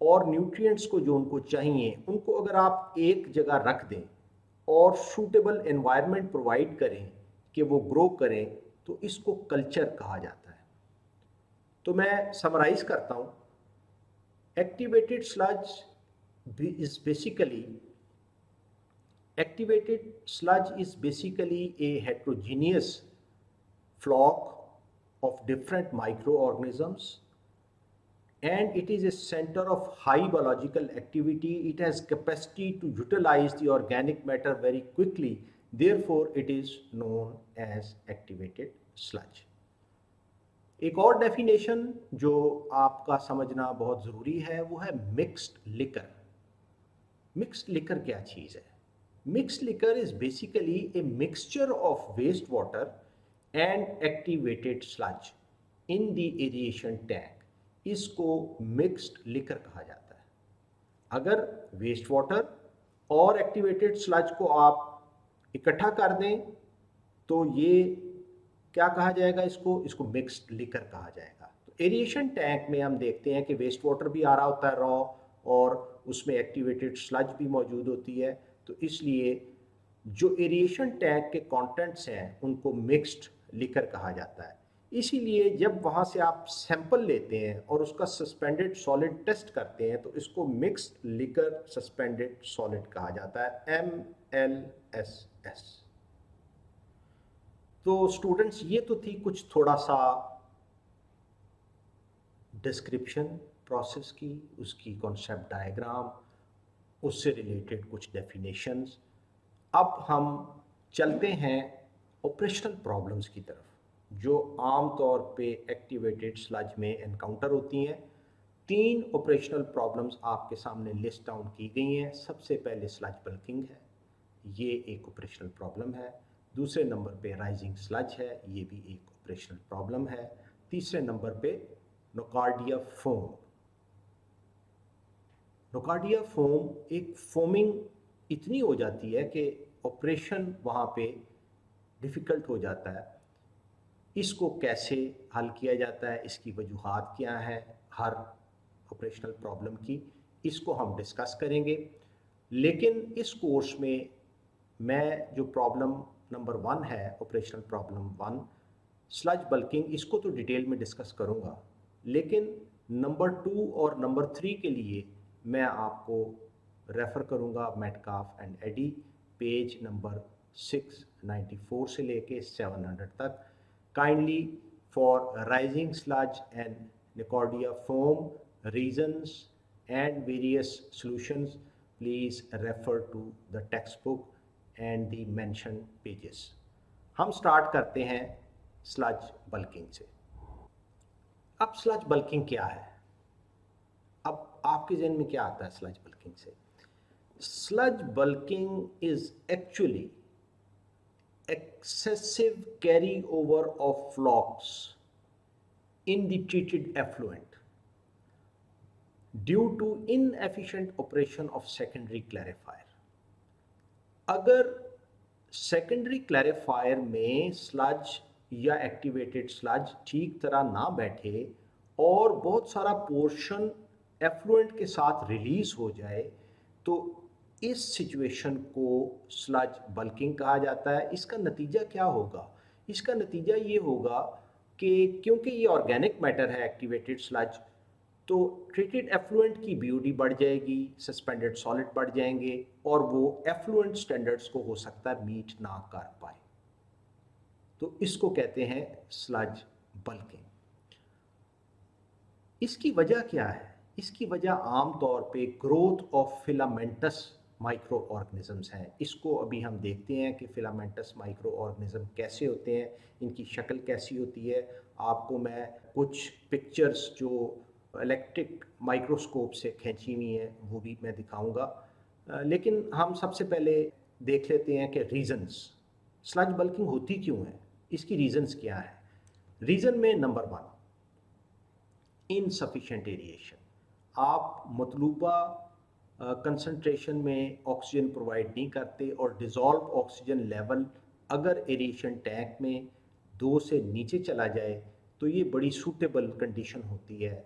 और न्यूट्रिएंट्स को जो उनको चाहिए, उनको अगर आप एक जगह रख दें और सूटेबल एनवायरनमेंट प्रोवाइड करें कि वो ग्रो करें, तो इसको कल्चर कहा जाता है। तो मैं समराइज करता हूँ। Activated sludge is basically a heterogeneous flock of different microorganisms, and it is a center of high biological activity. It has capacity to utilize the organic matter very quickly, therefore it is known as activated sludge। एक और डेफिनेशन जो आपका समझना बहुत ज़रूरी है वो है मिक्स्ड लिकर। मिक्स्ड लिकर क्या चीज़ है? Mixed liquor is basically a mixture of waste water and activated sludge in the aeration tank. इसको मिक्स्ड लिकर कहा जाता है। अगर वेस्ट वाटर और एक्टिवेटेड स्लज को आप इकट्ठा कर दें तो ये क्या कहा जाएगा? इसको मिक्स्ड लिकर कहा जाएगा। तो एरिएशन टैंक में हम देखते हैं कि वेस्ट वाटर भी आ रहा होता है रॉ, और उसमें एक्टिवेटेड स्लज भी मौजूद होती है। तो इसलिए जो एरिएशन टैंक के कंटेंट्स हैं उनको मिक्स्ड लिकर कहा जाता है। इसीलिए जब वहाँ से आप सैंपल लेते हैं और उसका सस्पेंडेड सॉलिड टेस्ट करते हैं तो इसको मिक्स्ड लिकर सस्पेंडेड सॉलिड कहा जाता है, MLSS। तो स्टूडेंट्स ये तो थी कुछ थोड़ा सा डिस्क्रिप्शन प्रोसेस की, उसकी कॉन्सेप्ट डायग्राम, उससे रिलेटेड कुछ डेफिनेशंस। अब हम चलते हैं ऑपरेशनल प्रॉब्लम्स की तरफ जो आम तौर पे एक्टिवेटेड स्लज में एनकाउंटर होती हैं। 3 ऑपरेशनल प्रॉब्लम्स आपके सामने लिस्ट डाउन की गई हैं। सबसे पहले स्लज बल्किंग है, ये एक ऑपरेशनल प्रॉब्लम है। दूसरे नंबर पे राइजिंग स्लज है, ये भी एक ऑपरेशनल प्रॉब्लम है। तीसरे नंबर पे नोकार्डिया फोम। नोकार्डिया फोम एक फोमिंग इतनी हो जाती है कि ऑपरेशन वहाँ पे डिफ़िकल्ट हो जाता है। इसको कैसे हल किया जाता है, इसकी वजूहात क्या हैं हर ऑपरेशनल प्रॉब्लम की, इसको हम डिस्कस करेंगे। लेकिन इस कोर्स में मैं जो प्रॉब्लम नंबर 1 है, ऑपरेशनल प्रॉब्लम 1 स्लज बल्किंग, इसको तो डिटेल में डिस्कस करूँगा। लेकिन नंबर 2 और नंबर 3 के लिए मैं आपको रेफ़र करूँगा Metcalf and Eddy, page number 694 से लेके 700 तक। Kindly for rising sludge and Nocardia foam reasons and various solutions, please refer to the textbook and the mentioned pages. हम स्टार्ट करते हैं स्लज बल्किंग से। अब स्लज बल्किंग क्या है? अब आपके जहन में क्या आता है स्लज बल्किंग से? Sludge bulking is actually excessive carryover of flocks in the treated effluent due to inefficient operation of secondary clarifier. अगर सेकेंडरी क्लैरिफायर में स्लज या एक्टिवेटेड स्लज ठीक तरह ना बैठे और बहुत सारा पोर्शन एफ्लुएंट के साथ रिलीज हो जाए तो इस सिचुएशन को स्लज बल्किंग कहा जाता है। इसका नतीजा क्या होगा? इसका नतीजा ये होगा कि क्योंकि ये ऑर्गेनिक मैटर है एक्टिवेटेड स्लज, तो ट्रीटेड एफ्लुएंट की बीओडी बढ़ जाएगी, सस्पेंडेड सॉलिड बढ़ जाएंगे और वो एफ्लुएंट स्टैंडर्ड्स को हो सकता है मीट ना कर पाए। तो इसको कहते हैं स्लज बल्किंग। इसकी वजह क्या है? इसकी वजह आमतौर पे growth of filamentous micro organisms हैं। इसको अभी हम देखते हैं कि फिलामेंटस माइक्रो ऑर्गेनिज्म कैसे होते हैं, इनकी शक्ल कैसी होती है। आपको मैं कुछ पिक्चर्स जो इलेक्ट्रिक माइक्रोस्कोप से खींची हुई हैं वो भी मैं दिखाऊंगा। लेकिन हम सबसे पहले देख लेते हैं कि रीज़न्स, स्लज बल्किंग होती क्यों है, इसकी रीज़न्स क्या है। रीज़न में नंबर 1 इनसफिशेंट एरिएशन। आप मतलूबा कंसंट्रेशन में ऑक्सीजन प्रोवाइड नहीं करते और डिज़ोल्व ऑक्सीजन लेवल अगर एरिएशन टैंक में 2 से नीचे चला जाए तो ये बड़ी सूटेबल कंडीशन होती है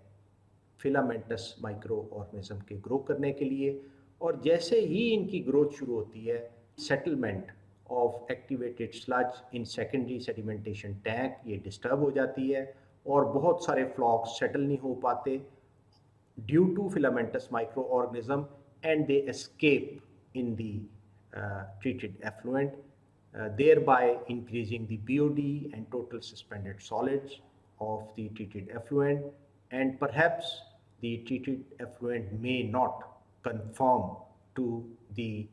फिलामेंटस माइक्रो ऑर्गेनिज्म के ग्रो करने के लिए। और जैसे ही इनकी ग्रोथ शुरू होती है, settlement of activated sludge in secondary sedimentation tank ये डिस्टर्ब हो जाती है और बहुत सारे फ्लॉक्स सेटल नहीं हो पाते due to filamentous micro organism and they escape in the treated effluent, thereby increasing the BOD and total suspended solids of the treated effluent, and perhaps the treated effluent may not conform to the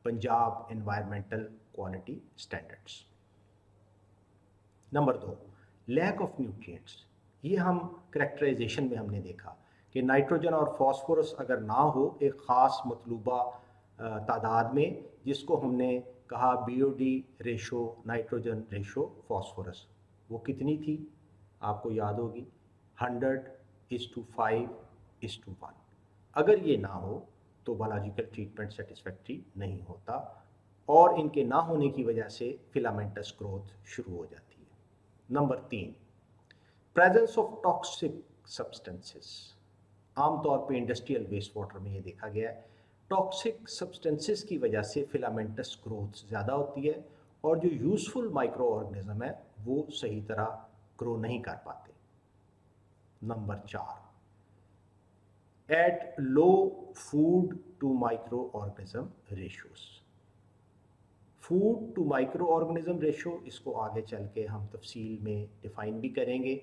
Punjab environmental quality standards. Number 2 lack of nutrients. ये हम करेक्टराइजेशन में हमने देखा कि नाइट्रोजन और फास्फोरस अगर ना हो एक ख़ास मतलूबा तादाद में, जिसको हमने कहा BOD ratio nitrogen ratio phosphorus, वो कितनी थी आपको याद होगी, 100:5:1। अगर ये ना हो तो बायोलॉजिकल ट्रीटमेंट सेटिस्फैक्ट्री नहीं होता और इनके ना होने की वजह से फिलामेंटस ग्रोथ शुरू हो जाती है। Number 3 presence of toxic substances. आमतौर पे इंडस्ट्रियल वेस्ट वाटर में ये देखा गया है, टॉक्सिक सब्सटेंसेस की वजह से फिलामेंटस ग्रोथ ज़्यादा होती है और जो यूज़फुल माइक्रो ऑर्गेनिज्म है वो सही तरह ग्रो नहीं कर पाते। Number 4 at low food to micro organism ratios. Food to micro organism ratio, इसको आगे चल के हम तफसील में डिफ़ाइन भी करेंगे।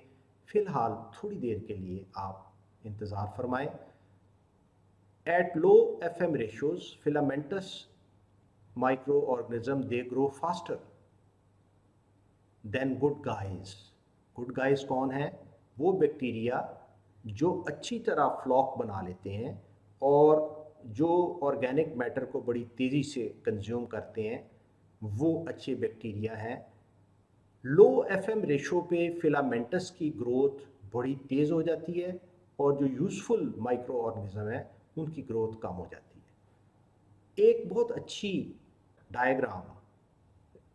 फ़िलहाल थोड़ी देर के लिए आप इंतज़ार फरमाएं। At low FM ratios, filamentous microorganisms they grow faster than good guys. Good guys कौन है? वो बैक्टीरिया जो अच्छी तरह फ्लॉक बना लेते हैं और जो ऑर्गेनिक मैटर को बड़ी तेज़ी से कंज्यूम करते हैं, वो अच्छे बैक्टीरिया हैं। लो एफएम रेशो पे फिलामेंटस की ग्रोथ बड़ी तेज़ हो जाती है और जो यूज़फुल माइक्रो ऑर्गेनिज्म है उनकी ग्रोथ कम हो जाती है। एक बहुत अच्छी डायग्राम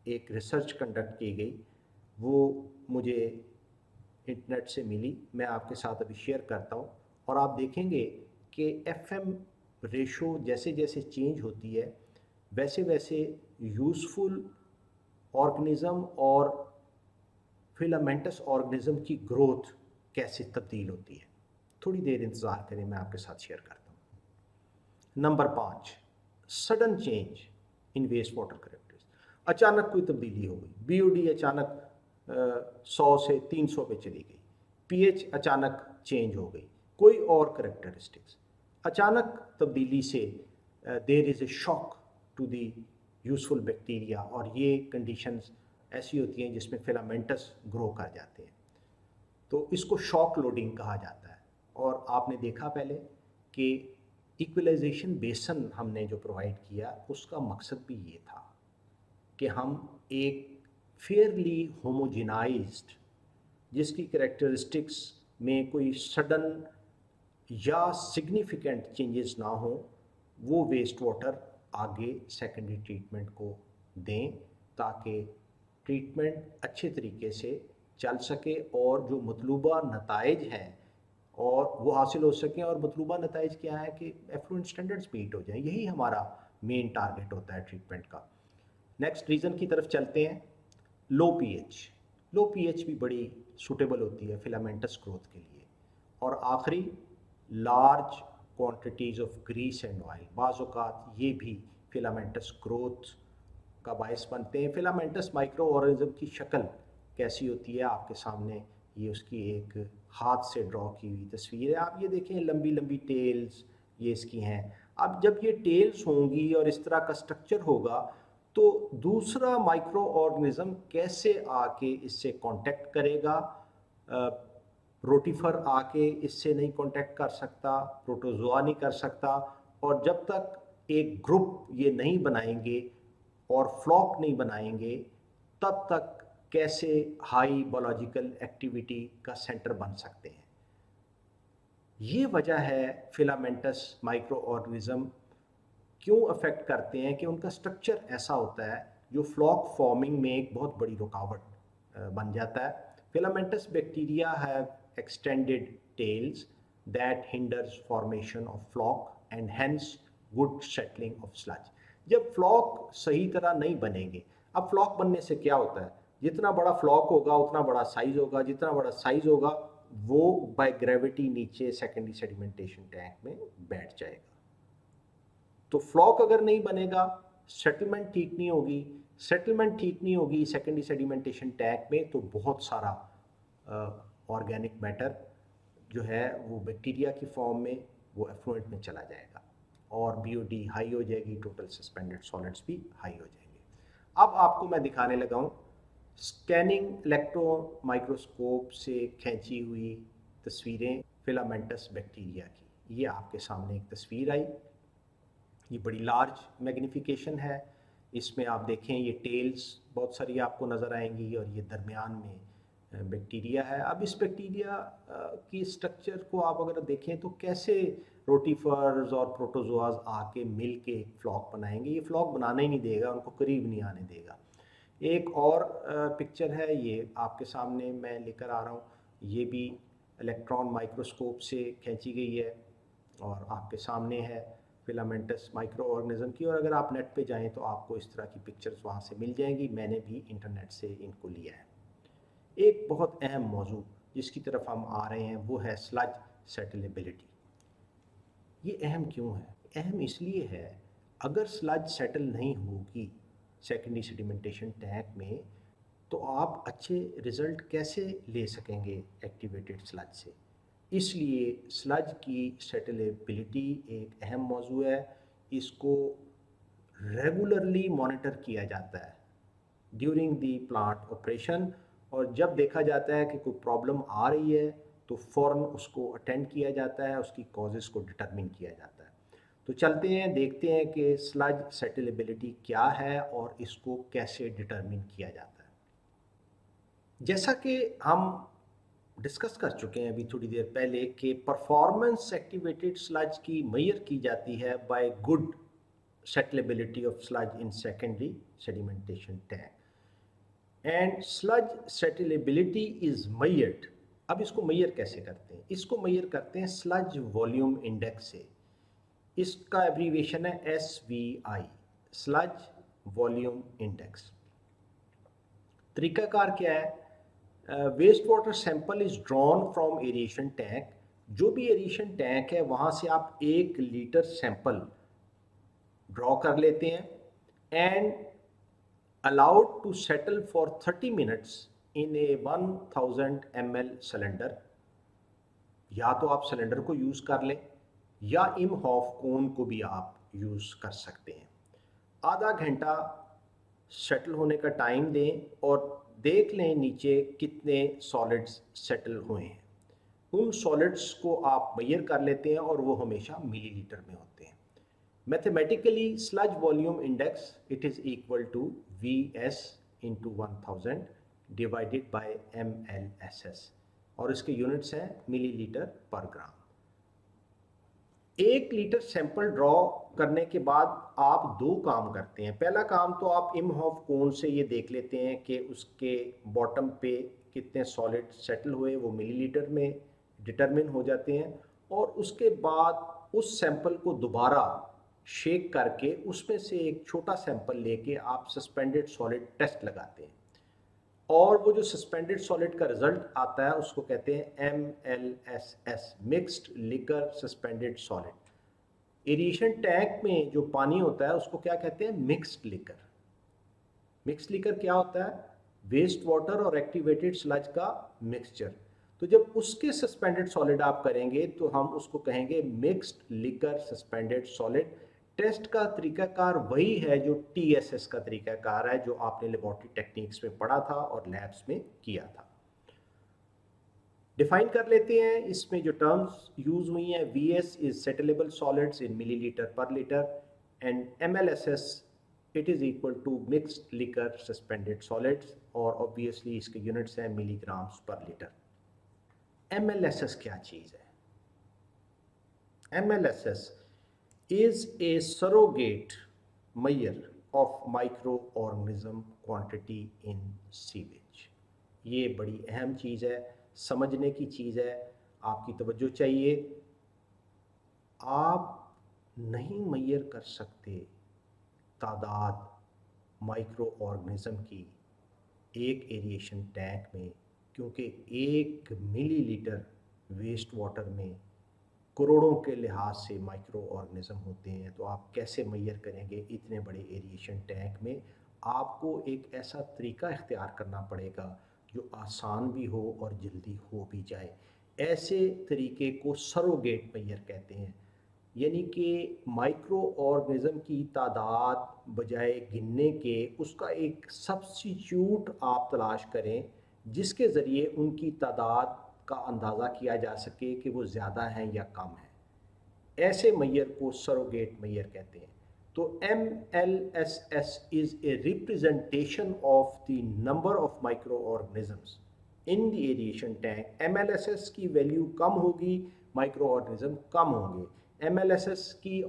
एक रिसर्च कंडक्ट की गई, वो मुझे इंटरनेट से मिली, मैं आपके साथ अभी शेयर करता हूँ। और आप देखेंगे कि एफएम रेशो जैसे जैसे चेंज होती है वैसे वैसे यूज़फुल ऑर्गेनिज्म और फिलामेंटस ऑर्गेनिज्म की ग्रोथ कैसे तब्दील होती है। थोड़ी देर इंतज़ार करें, मैं आपके साथ शेयर करता हूँ। Number 5, sudden change in waste water characters. अचानक कोई तब्दीली हो गई, बीओडी अचानक 100 से 300 पे चली गई, पीएच अचानक चेंज हो गई, कोई और करेक्टरिस्टिक्स अचानक तब्दीली से there is a shock to the useful bacteria, और ये कंडीशंस ऐसी होती हैं जिसमें फिलामेंटस ग्रो कर जाते हैं। तो इसको शॉक लोडिंग कहा जाता है। और आपने देखा पहले कि इक्वलाइजेशन बेसन हमने जो प्रोवाइड किया उसका मकसद भी ये था कि हम एक फेयरली होमोजेनाइज्ड, जिसकी कैरेक्टरिस्टिक्स में कोई सडन या सिग्निफिकेंट चेंजेस ना हो, वो वेस्ट वाटर आगे सेकेंडरी ट्रीटमेंट को दें ताकि ट्रीटमेंट अच्छे तरीके से चल सके और जो मतलूबा नताइज हैं और वो हासिल हो सकें। और मतलूबा नताइज क्या है कि एफ्लुएंट स्टैंडर्ड्स मीट हो जाएं, यही हमारा मेन टारगेट होता है ट्रीटमेंट का। नेक्स्ट रीज़न की तरफ चलते हैं, लो पीएच। लो पीएच भी बड़ी सूटेबल होती है फिलामेंटस ग्रोथ के लिए। और आखिरी, large quantities of grease and oil, बाज़ औक़ात ये भी फिलामेंटस ग्रोथ का बायस बनते हैं। फिलामेंटस माइक्रो ऑर्गेनिज्म की शक्ल कैसी होती है आपके सामने, ये उसकी एक हाथ से ड्रॉ की हुई तस्वीर है। आप ये देखें, लंबी लंबी टेल्स ये इसकी हैं। अब जब ये टेल्स होंगी और इस तरह का स्ट्रक्चर होगा तो दूसरा माइक्रो ऑर्गेनिज्म कैसे आके इससे कांटेक्ट करेगा? रोटिफर आके इससे नहीं कांटेक्ट कर सकता, प्रोटोजोआ नहीं कर सकता। और जब तक एक ग्रुप ये नहीं बनाएंगे और फ्लॉक नहीं बनाएंगे तब तक कैसे हाई बायोलॉजिकल एक्टिविटी का सेंटर बन सकते हैं। ये वजह है फिलामेंटस माइक्रो ऑर्गेनिज्म क्यों अफेक्ट करते हैं कि उनका स्ट्रक्चर ऐसा होता है जो फ्लॉक फॉर्मिंग में एक बहुत बड़ी रुकावट बन जाता है। Filamentous bacteria have extended tails that hinders formation of floc and hence good settling of sludge. जब फ्लॉक सही तरह नहीं बनेंगे, अब फ्लॉक बनने से क्या होता है, जितना बड़ा फ्लॉक होगा उतना बड़ा साइज होगा, जितना बड़ा साइज होगा वो बाय ग्रेविटी नीचे सेकेंडरी सेडिमेंटेशन टैंक में बैठ जाएगा। तो फ्लॉक अगर नहीं बनेगा, सेटलमेंट ठीक नहीं होगी, सेटलमेंट ठीक नहीं होगी सेकेंडरी सेडिमेंटेशन टैंक में, तो बहुत सारा ऑर्गेनिक मैटर जो है वो बैक्टीरिया की फॉर्म में वो एफ्लुएंट में चला जाएगा और बीओडी हाई हो जाएगी, टोटल सस्पेंडेड सॉलिड्स भी हाई हो जाएंगे। अब आपको मैं दिखाने लगा हूँ स्कैनिंग इलेक्ट्रॉन माइक्रोस्कोप से खींची हुई तस्वीरें फिलामेंटस बैक्टीरिया की। ये आपके सामने एक तस्वीर आई, ये बड़ी लार्ज मैग्नीफिकेशन है। इसमें आप देखें ये टेल्स बहुत सारी आपको नज़र आएंगी और ये दरमियान में बैक्टीरिया है। अब इस बैक्टीरिया की स्ट्रक्चर को आप अगर देखें तो कैसे रोटिफर्स और प्रोटोजोआज आके मिल के एक फ्लॉक बनाएंगे। ये फ्लॉक बनाना ही नहीं देगा, उनको करीब नहीं आने देगा। एक और पिक्चर है, ये आपके सामने मैं लेकर आ रहा हूँ, ये भी इलेक्ट्रॉन माइक्रोस्कोप से खींची गई है और आपके सामने है फिलामेंटस माइक्रो ऑर्गेनिज्म की। और अगर आप नेट पे जाएं तो आपको इस तरह की पिक्चर्स वहाँ से मिल जाएंगी, मैंने भी इंटरनेट से इनको लिया है। एक बहुत अहम मौजू जिसकी तरफ हम आ रहे हैं वो है स्लज सेटलेबिलिटी। ये अहम क्यों है? अहम इसलिए है, अगर स्लज सेटल नहीं होगी सेकेंडरी सेडिमेंटेशन टैंक में, तो आप अच्छे रिज़ल्ट कैसे ले सकेंगे एक्टिवेटेड स्लज से। इसलिए स्लज की सेटलेबिलिटी एक अहम मौजू है। इसको रेगुलरली मॉनिटर किया जाता है ड्यूरिंग दी प्लांट ऑपरेशन, और जब देखा जाता है कि कोई प्रॉब्लम आ रही है तो फ़ौरन उसको अटेंड किया जाता है, उसकी कॉजेज़ को डिटरमिन किया जाता है। तो चलते हैं, देखते हैं कि स्लज सेटलेबिलिटी क्या है और इसको कैसे डिटरमिन किया जाता है। जैसा कि हम डिस्कस कर चुके हैं अभी थोड़ी देर पहले कि परफॉर्मेंस एक्टिवेटेड स्लज की मेजर की जाती है by good settleability of sludge in secondary sedimentation tank and sludge settleability is measured. अब इसको मेजर कैसे करते हैं? इसको मेजर करते हैं स्लज वॉल्यूम इंडेक्स से। इसका एब्रीविएशन है SVI, स्लज वॉल्यूम इंडेक्स। तरीकाकार क्या है? Waste water sample is drawn from aeration tank. जो भी एरिएशन टैंक है वहाँ से आप 1 लीटर सैंपल ड्रॉ कर लेते हैं and allowed to settle for 30 minutes in a 1000 ml cylinder. या तो आप सिलेंडर को यूज़ कर लें या इमहॉफ कोन को भी आप यूज़ कर सकते हैं। आधा घंटा सेटल होने का टाइम दें और देख लें नीचे कितने सॉलिड्स सेटल हुए हैं। उन सॉलिड्स को आप मेजर कर लेते हैं और वो हमेशा मिलीलीटर में होते हैं। Mathematically sludge volume index it is equal to VS into 1000 divided by MLSS, और इसके यूनिट्स हैं मिलीलीटर पर ग्राम। 1 लीटर सैंपल ड्रॉ करने के बाद आप 2 काम करते हैं। पहला काम तो आप इमहॉफ कोन से ये देख लेते हैं कि उसके बॉटम पे कितने सॉलिड सेटल हुए, वो मिलीलीटर में डिटरमिन हो जाते हैं। और उसके बाद उस सैंपल को दोबारा शेक करके उसमें से एक छोटा सैंपल लेके आप सस्पेंडेड सॉलिड टेस्ट लगाते हैं, और वो जो सस्पेंडेड सॉलिड का रिजल्ट आता है उसको कहते हैं MLSS, mixed liquor suspended solid. Aeration tank में जो पानी होता है उसको क्या कहते हैं? Mixed liquor. मिक्स्ड लिकर क्या होता है? वेस्ट वाटर और एक्टिवेटेड स्लज का मिक्सचर। तो जब उसके सस्पेंडेड सॉलिड आप करेंगे तो हम उसको कहेंगे mixed liquor suspended solid. Test का तरीकाकार वही है जो TSS का तरीकाकार है, जो आपने लेबॉर्ट्री टेक्निक्स में पढ़ा था और लैब्स में किया था। डिफाइन कर लेते हैं, इसमें जो टर्म्स यूज हुई हैं, VS is settleable solids in millilitre per litre and MLSS it is equal to mixed liquor suspended solids, और ऑब्वियसली इसके यूनिट्स हैं मिलीग्राम्स पर लीटर। MLSS क्या चीज़ है? MLSS is a surrogate measure of microorganism quantity in sewage। ये बड़ी अहम चीज़ है, समझने की चीज़ है, आपकी तवज्जो चाहिए। आप नहीं मेजर कर सकते तादाद माइक्रो ऑर्गेनिज्म की एक एरिएशन टैंक में, क्योंकि 1 मिलीलीटर वेस्ट वाटर में करोड़ों के लिहाज से माइक्रो ऑर्गेनिज्म होते हैं। तो आप कैसे मेजर करेंगे इतने बड़े एरिएशन टैंक में? आपको एक ऐसा तरीका इख्तियार करना पड़ेगा जो आसान भी हो और जल्दी हो भी जाए। ऐसे तरीके को सरोगेट मेजर कहते हैं, यानी कि माइक्रो ऑर्गेनिज्म की तादाद बजाय गिनने के उसका एक सब्स्टिट्यूट आप तलाश करें जिसके ज़रिए उनकी तादाद का अंदाज़ा किया जा सके कि वो ज़्यादा हैं या कम हैं। ऐसे मेजर को सरोगेट मेजर कहते हैं। तो MLSS is a representation of the number of micro organisms in the aeration tank. MLSS की वैल्यू कम होगी, माइक्रो ऑर्गेनिज्म कम होंगे। MLSS की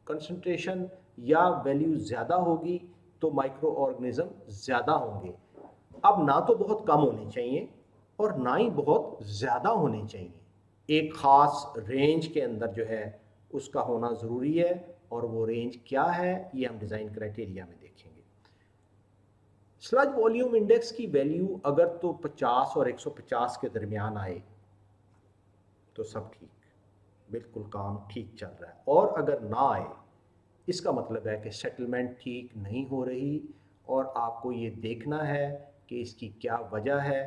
कंसंट्रेशन या वैल्यू ज़्यादा होगी तो माइक्रो ऑर्गेनिज्म ज़्यादा होंगे। अब ना तो बहुत कम होने चाहिए और ना ही बहुत ज़्यादा होने चाहिए। एक ख़ास रेंज के अंदर जो है उसका होना ज़रूरी है, और वो रेंज क्या है ये हम डिज़ाइन क्राइटेरिया में देखेंगे। स्लज वॉल्यूम इंडेक्स की वैल्यू अगर तो 50 और 150 के दरमियान आए तो सब ठीक, बिल्कुल काम ठीक चल रहा है, और अगर ना आए इसका मतलब है कि सेटलमेंट ठीक नहीं हो रही और आपको ये देखना है कि इसकी क्या वजह है।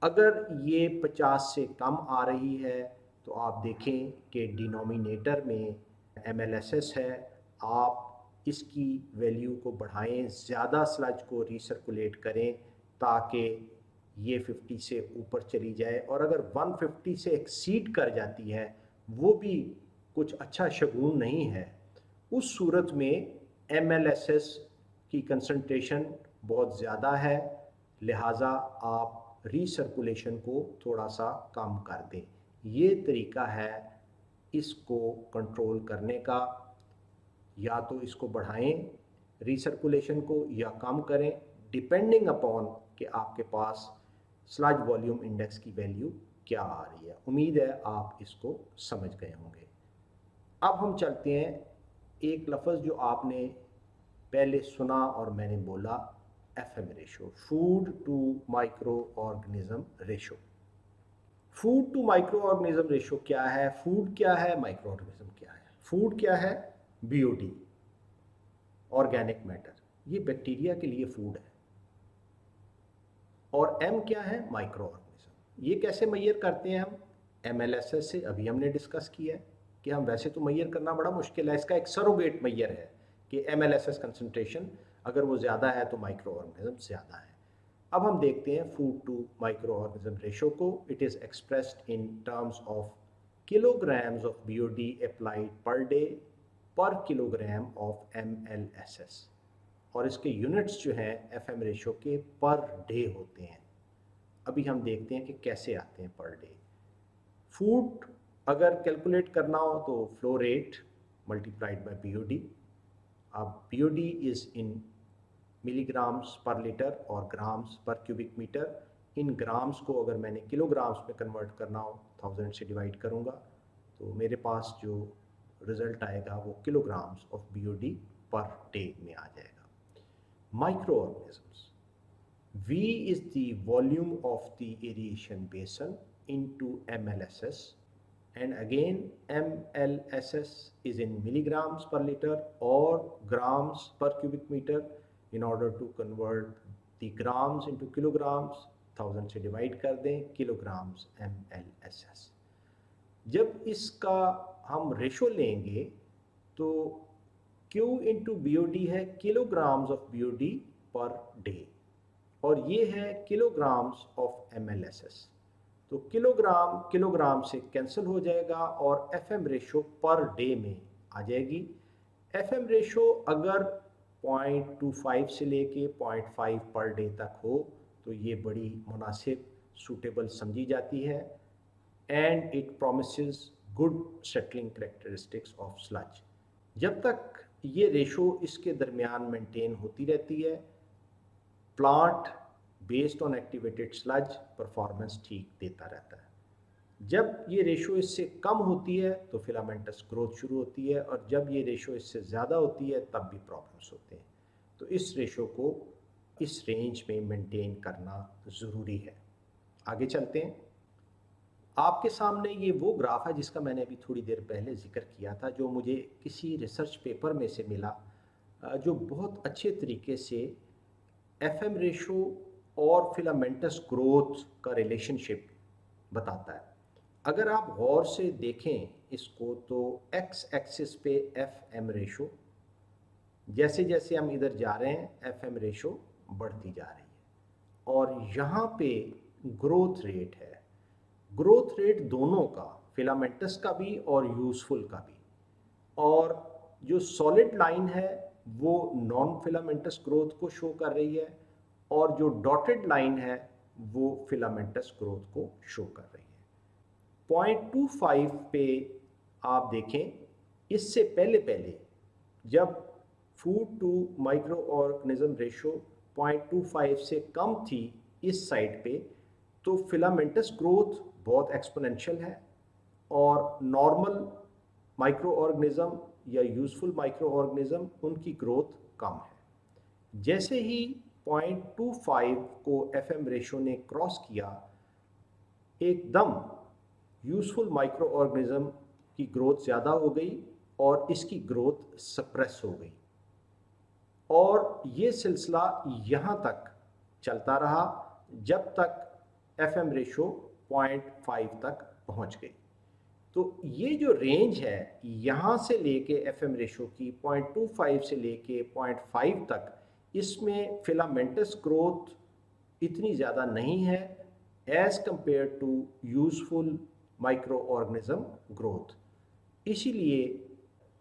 अगर ये 50 से कम आ रही है तो आप देखें कि डिनोमिनेटर में MLS है, आप इसकी वैल्यू को बढ़ाएं, ज़्यादा स्लज को रिसर्कुलेट करें ताकि ये 50 से ऊपर चली जाए। और अगर 150 से एक्सीड कर जाती है, वो भी कुछ अच्छा शगुन नहीं है। उस सूरत में MLS की कंसंट्रेशन बहुत ज़्यादा है, लिहाजा आप रीसर्कुलेशन को थोड़ा सा कम कर दें। ये तरीका है इसको कंट्रोल करने का, या तो इसको बढ़ाएं रीसर्कुलेशन को या कम करें, डिपेंडिंग अपॉन कि आपके पास स्लज वॉल्यूम इंडेक्स की वैल्यू क्या आ रही है। उम्मीद है आप इसको समझ गए होंगे। अब हम चलते हैं, एक लफ्ज़ जो आपने पहले सुना और मैंने बोला, FM ratio, food to micro organism ratio. Food to micro organism ratio क्या है, फूड क्या है, माइक्रो ऑर्गेनिज्म क्या है। फूड क्या है, BOD, ऑर्गेनिक मैटर, ये बैक्टीरिया के लिए फूड है। और M क्या है, माइक्रो ऑर्गेनिज्म। ये कैसे मैयर करते हैं हम, MLS से अभी हमने डिस्कस किया है कि हम वैसे तो मैयर करना बड़ा मुश्किल है, इसका एक सरोगेट मैयर है कि MLS कंसंट्रेशन अगर वो ज़्यादा है तो माइक्रो ऑर्गेनिज्म ज़्यादा है। अब हम देखते हैं food to micro organism ratio को। It is expressed in terms of kilograms of BOD applied per day per kilogram of MLS, और इसके यूनिट्स जो हैं FM रेशो के पर डे होते हैं। अभी हम देखते हैं कि कैसे आते हैं पर डे। फूड अगर कैलकुलेट करना हो तो flow rate multiplied by BOD। अब BOD is in milligrams per litre और ग्राम्स पर क्यूबिक मीटर। इन ग्राम्स को अगर मैंने किलोग्राम्स में कन्वर्ट करना हो, 1000 से डिवाइड करूँगा तो मेरे पास जो रिज़ल्ट आएगा वो kilograms of BOD per day में आ जाएगा। Microorganisms. V is the volume of the aeration basin into MLSS, and again MLSS is in milligrams per liter or grams per cubic meter. In order to convert the grams into kilograms, 1000 से डिवाइड कर दें, किलोग्राम्स MLSS। जब इसका हम रेशो लेंगे तो Q इंटू BOD है kilograms of BOD per day, और ये है किलोग्राम्स ऑफ MLSS। तो किलोग्राम किलोग्राम से कैंसिल हो जाएगा और FM रेशो पर डे में आ जाएगी। FM रेशो अगर 0.25 से लेके 0.5 पर डे तक हो तो ये बड़ी मुनासिब, सूटेबल समझी जाती है, and it promises good settling characteristics of sludge. जब तक ये रेशो इसके दरमियान मेंटेन होती रहती है, plant based on activated sludge performance ठीक देता रहता है। जब ये रेशो इससे कम होती है तो फिलामेंटस ग्रोथ शुरू होती है, और जब ये रेशो इससे ज़्यादा होती है तब भी प्रॉब्लम्स होते हैं। तो इस रेशो को इस रेंज में मेंटेन करना ज़रूरी है। आगे चलते हैं। आपके सामने ये वो ग्राफ है जिसका मैंने अभी थोड़ी देर पहले जिक्र किया था, जो मुझे किसी रिसर्च पेपर में से मिला, जो बहुत अच्छे तरीके से FM रेशो और फिलामेंटस ग्रोथ का रिलेशनशिप बताता है। अगर आप गौर से देखें इसको तो एक्स एक्सिस पे FM रेशो, जैसे जैसे हम इधर जा रहे हैं FM रेशो बढ़ती जा रही है, और यहाँ पे ग्रोथ रेट है। ग्रोथ रेट दोनों का, फिलामेंटस का भी और यूज़फुल का भी, और जो सॉलिड लाइन है वो नॉन फिलामेंटस ग्रोथ को शो कर रही है, और जो डॉटेड लाइन है वो फिलामेंटस ग्रोथ को शो कर रही है। 0.25 पे आप देखें, इससे पहले पहले जब food to micro organism ratio 0.25 से कम थी इस साइड पे, तो फिलामेंटस ग्रोथ बहुत एक्सपोनेंशियल है, और नॉर्मल माइक्रो ऑर्गेनिज्म या यूज़फुल माइक्रो ऑर्गेनिज्म उनकी ग्रोथ कम है। जैसे ही 0.25 को FM रेशो ने क्रॉस किया, एकदम यूज़फुल माइक्रो ऑर्गेनिज्म की ग्रोथ ज़्यादा हो गई और इसकी ग्रोथ सप्रेस हो गई। और ये सिलसिला यहाँ तक चलता रहा जब तक FM रेशो 0.5 तक पहुँच गई। तो ये जो रेंज है यहाँ से लेके FM रेशो की 0.25 से लेके 0.5 तक, इसमें फिलामेंटस ग्रोथ इतनी ज़्यादा नहीं है as compare to useful micro organism growth. इसीलिए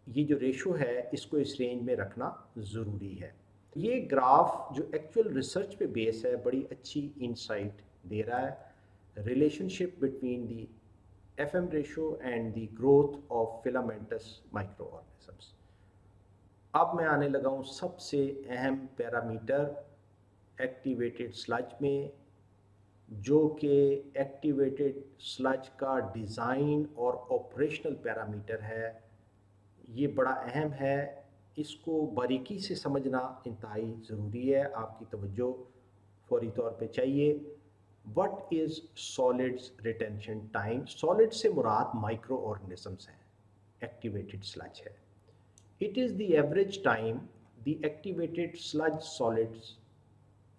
ये जो रेशो है इसको इस रेंज में रखना ज़रूरी है। ये ग्राफ जो एक्चुअल रिसर्च पे बेस है बड़ी अच्छी इंसाइट दे रहा है, relationship between the FM ratio and the growth of filamentous microorganisms। अब मैं आने लगा हूँ सबसे अहम पैरामीटर एक्टिवेटेड स्लज में, जो कि एक्टिवेटेड स्लज का डिज़ाइन और ऑपरेशनल पैरामीटर है। ये बड़ा अहम है, इसको बारीकी से समझना इंतहाई ज़रूरी है, आपकी तवज्जो फौरी तौर पे चाहिए। What is solids retention time? Solids से मुराद माइक्रो ऑर्गेनिजम्स हैं, एक्टिवेटेड स्लज है। It is the average time the activated sludge solids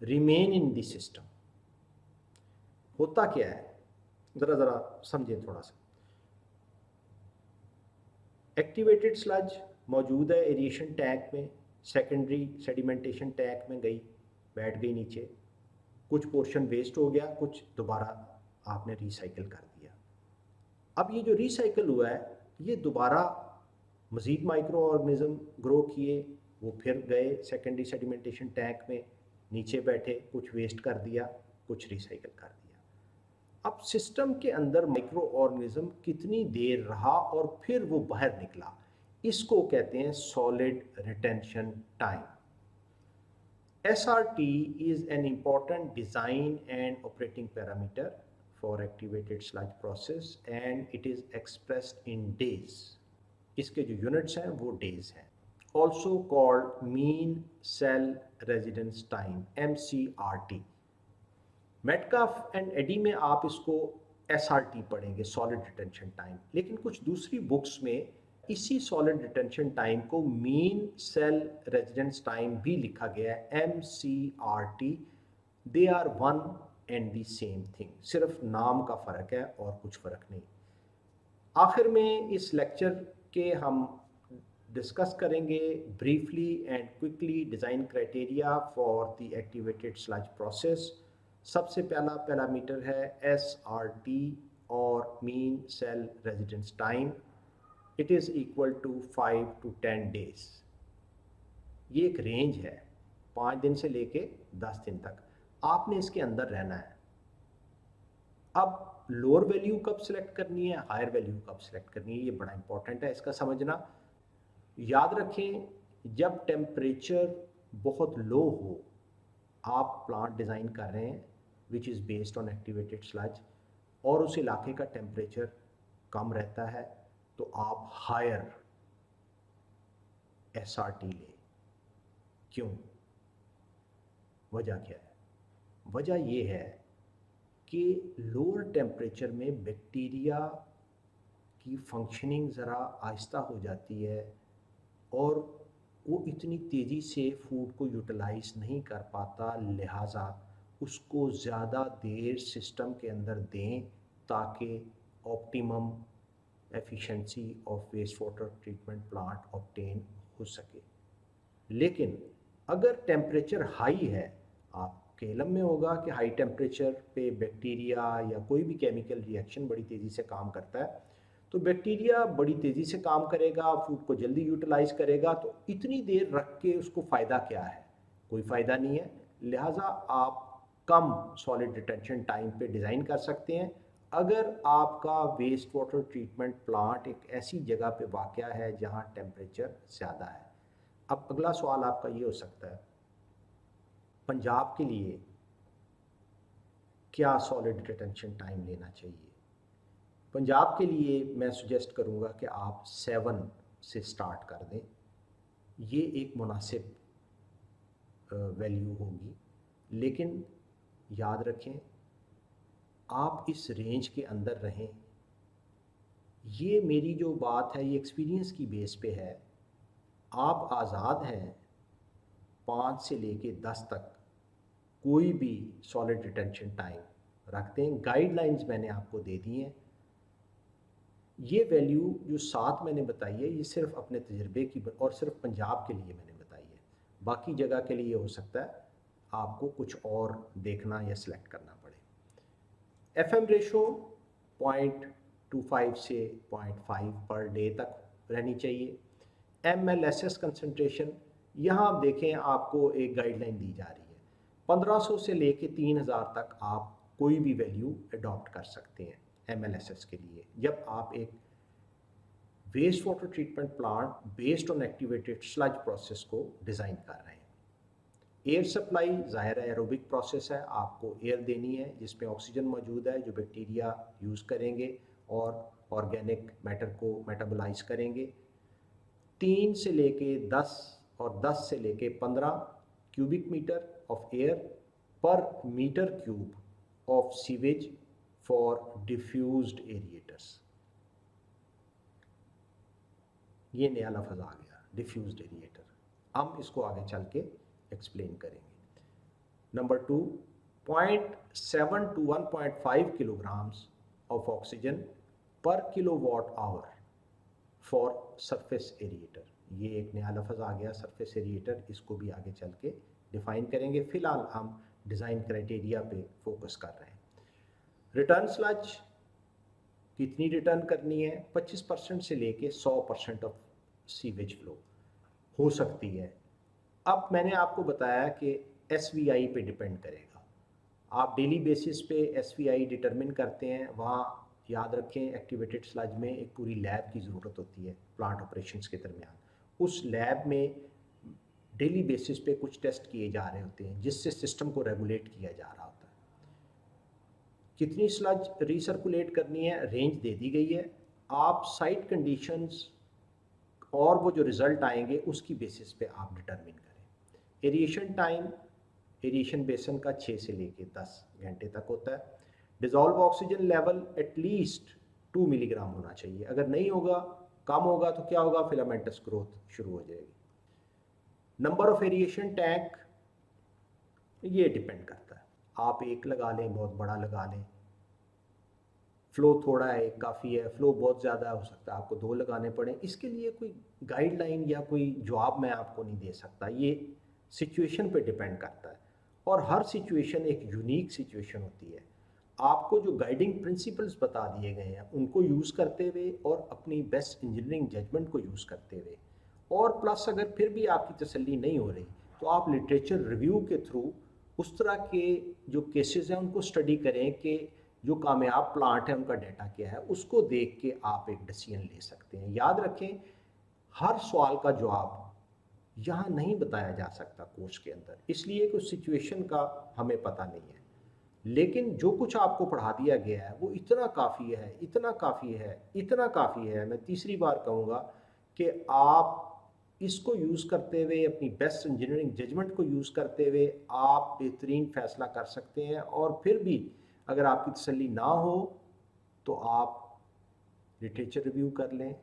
remain in the system। होता क्या है, ज़रा ज़रा समझें थोड़ा सा। एक्टिवेटेड स्लज मौजूद है एरिएशन टैंक में, सेकेंडरी सेडिमेंटेशन टैंक में गई, बैठ गई नीचे, कुछ पोर्शन वेस्ट हो गया, कुछ दोबारा आपने रिसाइकिल कर दिया। अब ये जो रिसाइकिल हुआ है ये दोबारा मज़ीद माइक्रो ऑर्गेनिज्म ग्रो किए, वो फिर गए सेकेंडरी सेडिमेंटेशन टैंक में, नीचे बैठे, कुछ वेस्ट कर दिया, कुछ रिसाइकिल कर दिया। अब सिस्टम के अंदर माइक्रो ऑर्गेनिज्म कितनी देर रहा और फिर वो बाहर निकला, इसको कहते हैं solid retention time. SRT is an important design and operating parameter for activated sludge process and it is expressed in days। इसके जो यूनिट्स हैं वो डेज हैं। Also called mean cell residence time MCRT। Metcalf and Eddy में आप इसको SRT पढ़ेंगे, सॉलिड रिटेंशन टाइम, लेकिन कुछ दूसरी बुक्स में इसी सॉलिड रिटेंशन टाइम को मीन सेल रेजिडेंस टाइम भी लिखा गया है, MCRT। They are one and the same thing, सिर्फ नाम का फ़र्क है और कुछ फ़र्क नहीं। आखिर में इस लेक्चर के हम डिस्कस करेंगे briefly and quickly design criteria for the activated sludge process. सबसे पहला पैरामीटर है SRT और mean cell residence time. It is equal to 5 to 10 days। ये एक रेंज है, 5 दिन से लेके 10 दिन तक आपने इसके अंदर रहना है। अब लोअर वैल्यू कब सिलेक्ट करनी है, हायर वैल्यू कब सिलेक्ट करनी है, ये बड़ा इंपॉर्टेंट है इसका समझना। याद रखें, जब टेम्परेचर बहुत लो हो, आप प्लांट डिज़ाइन कर रहे हैं which is based on activated sludge, और उस इलाके का टेम्परेचर कम रहता है, तो आप हायर SRT लें। क्यों, वजह क्या है? वजह ये है कि लोअर टेम्परेचर में बैक्टीरिया की फंक्शनिंग ज़रा आहिस्ता हो जाती है और वो इतनी तेज़ी से फूड को यूटिलाइज नहीं कर पाता, लिहाजा उसको ज़्यादा देर सिस्टम के अंदर दें ताकि optimum efficiency of waste water treatment plant obtain हो सके। लेकिन अगर टेम्परेचर हाई है, आपके इल्म में होगा कि हाई टेम्परेचर पे बैक्टीरिया या कोई भी केमिकल रिएक्शन बड़ी तेज़ी से काम करता है, तो बैक्टीरिया बड़ी तेज़ी से काम करेगा, फूड को जल्दी यूटिलाइज करेगा, तो इतनी देर रख के उसको फ़ायदा क्या है? कोई फ़ायदा नहीं है। लिहाजा आप कम सॉलिड रिटेंशन टाइम पे डिज़ाइन कर सकते हैं अगर आपका वेस्ट वाटर ट्रीटमेंट प्लांट एक ऐसी जगह पे वाक़या है जहाँ टेम्परेचर ज़्यादा है। अब अगला सवाल आपका ये हो सकता है, पंजाब के लिए क्या सॉलिड रिटेंशन टाइम लेना चाहिए? पंजाब के लिए मैं सुजेस्ट करूँगा कि आप 7 से स्टार्ट कर दें, ये एक मुनासिब वैल्यू होगी। लेकिन याद रखें, आप इस रेंज के अंदर रहें। ये मेरी जो बात है ये एक्सपीरियंस की बेस पे है। आप आज़ाद हैं 5 से लेके 10 तक कोई भी सॉलिड रिटेंशन टाइम रखते हैं। गाइडलाइंस मैंने आपको दे दी हैं। ये वैल्यू जो 7 मैंने बताई है ये सिर्फ अपने तजर्बे की और सिर्फ पंजाब के लिए मैंने बताई है। बाकी जगह के लिए हो सकता है आपको कुछ और देखना या सिलेक्ट करना पड़े। FM रेशो 0.25 से 0.5 पर डे तक रहनी चाहिए। MLSS कंसंट्रेशन, यहाँ आप देखें आपको एक गाइडलाइन दी जा रही है 1500 से लेके 3000 तक आप कोई भी वैल्यू अडॉप्ट कर सकते हैं MLSS के लिए, जब आप एक waste water treatment plant based on activated sludge process को डिज़ाइन कर रहे हैं। एयर सप्लाई ज़ाहिर है एरोबिक प्रोसेस है, आपको एयर देनी है जिसमें ऑक्सीजन मौजूद है जो बैक्टीरिया यूज़ करेंगे और ऑर्गेनिक मैटर को मेटाबोलाइज करेंगे। 3 से लेके 10 और 10 से लेके 15 cubic metre of air per metre cube of sewage for diffused aerators. ये नया लफ्ज़ आ गया डिफ्यूज्ड एरिएटर, हम इसको आगे चल के एक्सप्लेन करेंगे। Number 2, 0.7 to 1.5 kilograms of oxygen पर किलोवाट आवर फॉर सरफेस एरिएटर। ये एक नया लफ्ज़ आ गया सरफेस एरिएटर, इसको भी आगे चल के डिफ़ाइन करेंगे। फ़िलहाल हम डिज़ाइन क्राइटेरिया पे फोकस कर रहे हैं। रिटर्न स्लज कितनी रिटर्न करनी है? 25% से लेके 100% ऑफ सीवेज फ्लो हो सकती है। अब मैंने आपको बताया कि SVI पे डिपेंड करेगा। आप डेली बेसिस पे SVI डिटरमिन करते हैं। वहाँ याद रखें एक्टिवेटेड स्लज में एक पूरी लैब की ज़रूरत होती है प्लांट ऑपरेशंस के दरमियान। उस लैब में डेली बेसिस पे कुछ टेस्ट किए जा रहे होते हैं जिससे सिस्टम को रेगुलेट किया जा रहा होता है। कितनी स्लज रीसर्कुलेट करनी है रेंज दे दी गई है। आप साइट कंडीशंस और वो जो रिज़ल्ट आएंगे उसकी बेसिस पे आप डिटरमिन करें। एरिएशन टाइम एरिएशन बेसन का 6 से लेके 10 घंटे तक होता है। Dissolve oxygen level at least 2 milligram होना चाहिए। अगर नहीं होगा, कम होगा तो क्या होगा? फिलामेंटस ग्रोथ शुरू हो जाएगी। नंबर ऑफ एरिएशन टैंक ये डिपेंड करता है, आप एक लगा लें, बहुत बड़ा लगा लें। फ़्लो थोड़ा है एक काफ़ी है, फ़्लो बहुत ज़्यादा हो सकता है आपको 2 लगाने पड़े। इसके लिए कोई गाइडलाइन या कोई जवाब मैं आपको नहीं दे सकता, ये सिचुएशन पे डिपेंड करता है और हर सिचुएशन एक यूनिक सिचुएशन होती है। आपको जो गाइडिंग प्रिंसिपल्स बता दिए गए हैं उनको यूज़ करते हुए और अपनी बेस्ट इंजीनियरिंग जजमेंट को यूज़ करते हुए, और प्लस अगर फिर भी आपकी तसल्ली नहीं हो रही तो आप लिटरेचर रिव्यू के थ्रू उस तरह के जो केसेस हैं उनको स्टडी करें कि जो कामयाब प्लांट है उनका डाटा क्या है, उसको देख के आप एक डिसीजन ले सकते हैं। याद रखें हर सवाल का जवाब यहाँ नहीं बताया जा सकता कोर्स के अंदर, इसलिए कि उस सिचुएशन का हमें पता नहीं है। लेकिन जो कुछ आपको पढ़ा दिया गया है वो इतना काफ़ी है, इतना काफ़ी है, इतना काफ़ी है। मैं तीसरी बार कहूँगा कि आप इसको यूज़ करते हुए अपनी बेस्ट इंजीनियरिंग जजमेंट को यूज़ करते हुए आप बेहतरीन फ़ैसला कर सकते हैं। और फिर भी अगर आपकी तसल्ली ना हो तो आप लिटरेचर रिव्यू कर लें,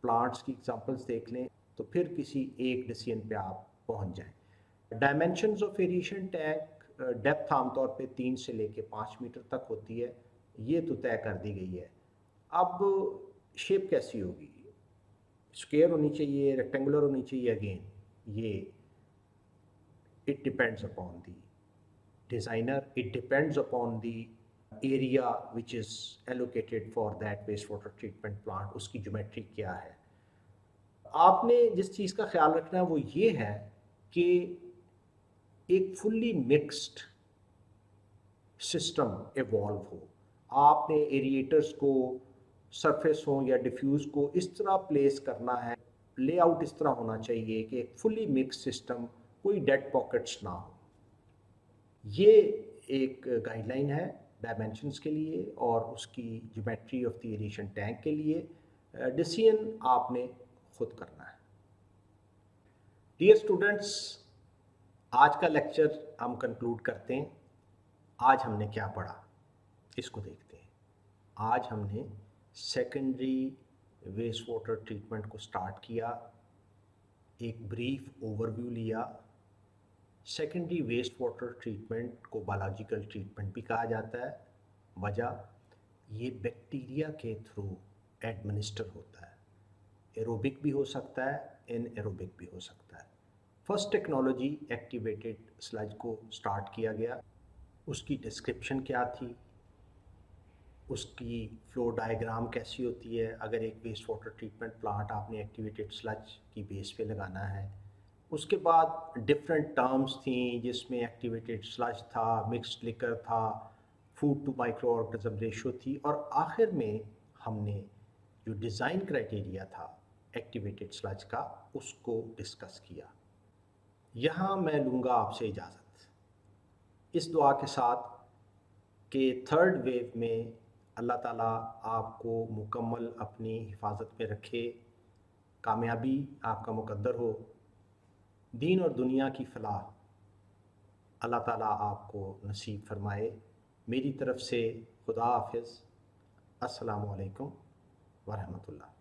प्लांट्स की एग्जांपल्स देख लें, तो फिर किसी एक डिसीजन पे आप पहुंच जाएं। Dimensions of aeration tank depth आमतौर पे 3 से लेके 5 मीटर तक होती है, ये तो तय कर दी गई है। अब शेप कैसी होगी? स्क्वायर होनी चाहिए, रेक्टेंगुलर होनी चाहिए? अगेन ये it depends upon the designer, it depends upon the area which is allocated for that wastewater treatment plant, उसकी ज्योमेट्री क्या है। आपने जिस चीज़ का ख्याल रखना है वो ये है कि एक फुल्ली मिक्स्ड सिस्टम इवॉल्व हो। आपने एरिएटर्स को सरफेस हो या डिफ्यूज़ को इस तरह प्लेस करना है, लेआउट इस तरह होना चाहिए कि एक फुल्ली मिक्स सिस्टम, कोई डेड पॉकेट्स ना हो। ये एक गाइडलाइन है डायमेंशंस के लिए और उसकी geometry of the aeration tank के लिए। डिसीजन आपने खुद करना है। डियर स्टूडेंट्स, आज का लेक्चर हम कंक्लूड करते हैं। आज हमने क्या पढ़ा इसको देखते हैं। आज हमने सेकेंडरी वेस्ट वाटर ट्रीटमेंट को स्टार्ट किया, एक ब्रीफ ओवरव्यू लिया सेकेंडरी वेस्ट वाटर ट्रीटमेंट को बायोलॉजिकल ट्रीटमेंट भी कहा जाता है। वजह, ये बैक्टीरिया के थ्रू एडमिनिस्टर होता है। एरोबिक भी हो सकता है, एनएरोबिक भी हो सकता है। फर्स्ट टेक्नोलॉजी एक्टिवेटेड स्लज को स्टार्ट किया गया। उसकी डिस्क्रिप्शन क्या थी, उसकी फ्लो डायग्राम कैसी होती है अगर एक वेस्ट वाटर ट्रीटमेंट प्लांट आपने एक्टिवेटेड स्लज की बेस पे लगाना है। उसके बाद डिफरेंट टर्म्स थी जिसमें एक्टिवेटेड स्लज था, मिक्स्ड लिकर था, food to micro organism ratio थी, और आखिर में हमने जो डिज़ाइन क्राइटेरिया था एक्टिवेटेड स्लज का उसको डिस्कस किया। यहाँ मैं लूँगा आपसे इजाज़त इस दुआ के साथ कि थर्ड वेव में अल्लाह ताला आपको मुकम्मल अपनी हिफाजत में रखे, कामयाबी आपका मुकद्दर हो, दीन और दुनिया की फलाह अल्लाह ताला आपको नसीब फरमाए। मेरी तरफ़ से खुदा हाफ़िज़। अस्सलामु अलैकुम व रहमतुल्लाह।